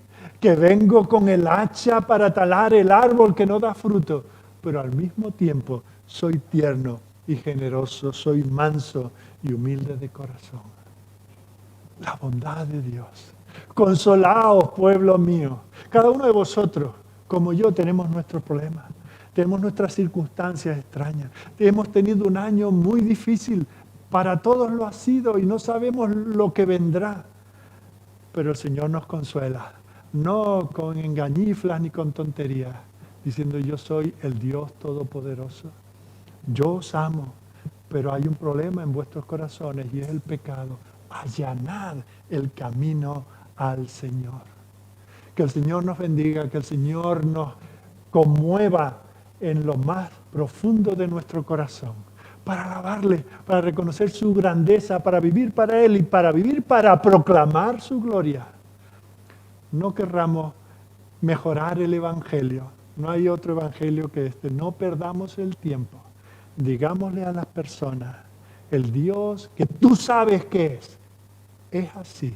que vengo con el hacha para talar el árbol que no da fruto, pero al mismo tiempo soy tierno y generoso, soy manso y humilde de corazón. La bondad de Dios. Consolaos, pueblo mío. Cada uno de vosotros, como yo, tenemos nuestros problemas. Tenemos nuestras circunstancias extrañas. Hemos tenido un año muy difícil. Para todos lo ha sido y no sabemos lo que vendrá. Pero el Señor nos consuela. No con engañiflas ni con tonterías. Diciendo, yo soy el Dios Todopoderoso. Yo os amo. Pero hay un problema en vuestros corazones y es el pecado. Allanad el camino al Señor. Que el Señor nos bendiga, que el Señor nos conmueva en lo más profundo de nuestro corazón, para alabarle, para reconocer su grandeza, para vivir para Él y para vivir para proclamar su gloria. No querramos mejorar el Evangelio. No hay otro Evangelio que este. No perdamos el tiempo. Digámosle a las personas, el Dios que tú sabes que es así.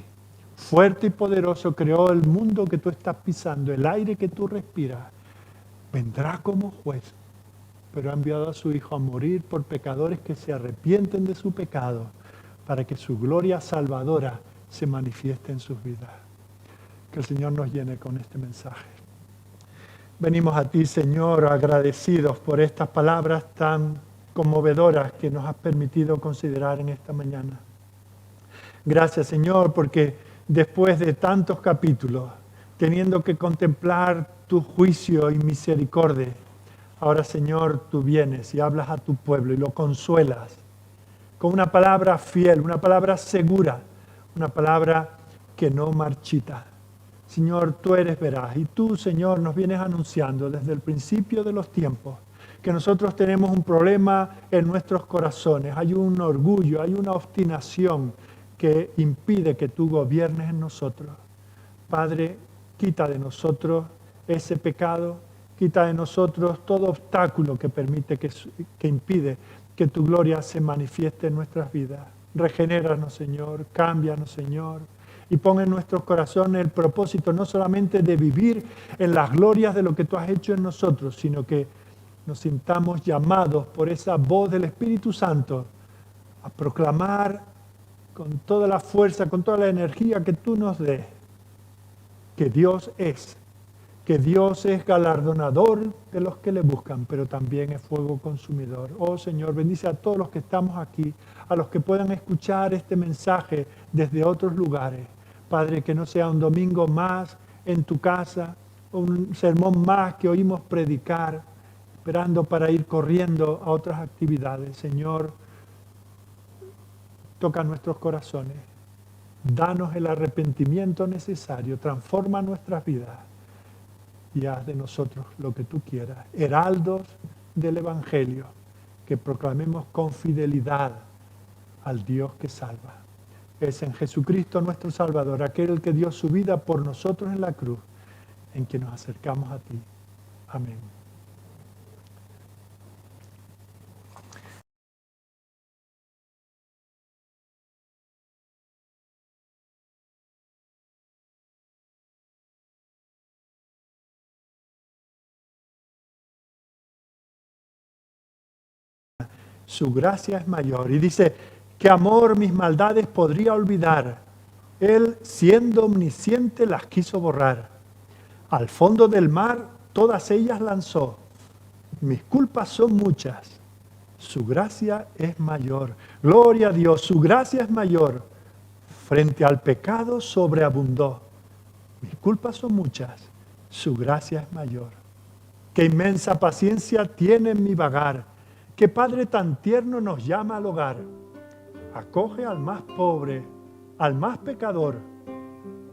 Fuerte y poderoso, creó el mundo que tú estás pisando, el aire que tú respiras. Vendrá como juez, pero ha enviado a su Hijo a morir por pecadores que se arrepienten de su pecado, para que su gloria salvadora se manifieste en sus vidas. Que el Señor nos llene con este mensaje. Venimos a ti, Señor, agradecidos por estas palabras tan conmovedoras que nos has permitido considerar en esta mañana. Gracias, Señor, porque después de tantos capítulos, teniendo que contemplar tu juicio y misericordia, ahora, Señor, tú vienes y hablas a tu pueblo y lo consuelas con una palabra fiel, una palabra segura, una palabra que no marchita. Señor, tú eres veraz y tú, Señor, nos vienes anunciando desde el principio de los tiempos que nosotros tenemos un problema en nuestros corazones, hay un orgullo, hay una obstinación que impide que tú gobiernes en nosotros. Padre, quita de nosotros ese pecado, quita de nosotros todo obstáculo que permite, que impide que tu gloria se manifieste en nuestras vidas. Regenéranos, Señor, cámbianos, Señor, y pon en nuestros corazones el propósito no solamente de vivir en las glorias de lo que tú has hecho en nosotros, sino que nos sintamos llamados por esa voz del Espíritu Santo a proclamar con toda la fuerza, con toda la energía que tú nos des, que Dios es galardonador de los que le buscan, pero también es fuego consumidor. Oh Señor, bendice a todos los que estamos aquí, a los que puedan escuchar este mensaje desde otros lugares. Padre, que no sea un domingo más en tu casa, un sermón más que oímos predicar, esperando para ir corriendo a otras actividades. Señor, toca nuestros corazones. Danos el arrepentimiento necesario, transforma nuestras vidas y haz de nosotros lo que tú quieras. Heraldos del Evangelio, que proclamemos con fidelidad al Dios que salva. Es en Jesucristo nuestro Salvador, aquel que dio su vida por nosotros en la cruz, en que nos acercamos a ti. Amén. su gracia es mayor. Y dice, ¿qué amor mis maldades podría olvidar? Él, siendo omnisciente, las quiso borrar. Al fondo del mar todas ellas lanzó. Mis culpas son muchas, su gracia es mayor. Gloria a Dios, su gracia es mayor. Frente al pecado sobreabundó. Mis culpas son muchas, su gracia es mayor. Qué inmensa paciencia tiene en mi vagar. Qué Padre tan tierno nos llama al hogar. Acoge al más pobre, al más pecador.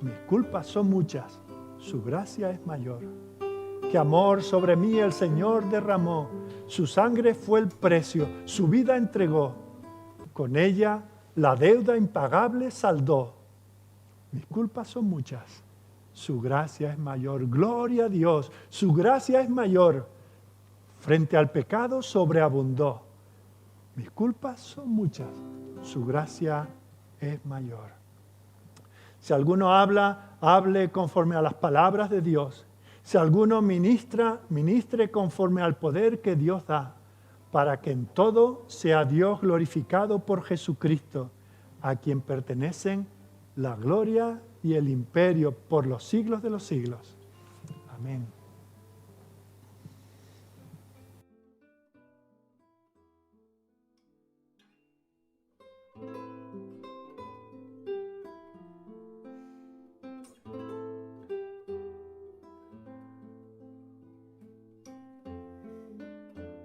Mis culpas son muchas, su gracia es mayor. Qué amor sobre mí el Señor derramó. Su sangre fue el precio, su vida entregó. Con ella la deuda impagable saldó. Mis culpas son muchas, su gracia es mayor. Gloria a Dios, su gracia es mayor. Frente al pecado sobreabundó. Mis culpas son muchas, su gracia es mayor. Si alguno habla, hable conforme a las palabras de Dios. Si alguno ministra, ministre conforme al poder que Dios da, para que en todo sea Dios glorificado por Jesucristo, a quien pertenecen la gloria y el imperio por los siglos de los siglos. Amén.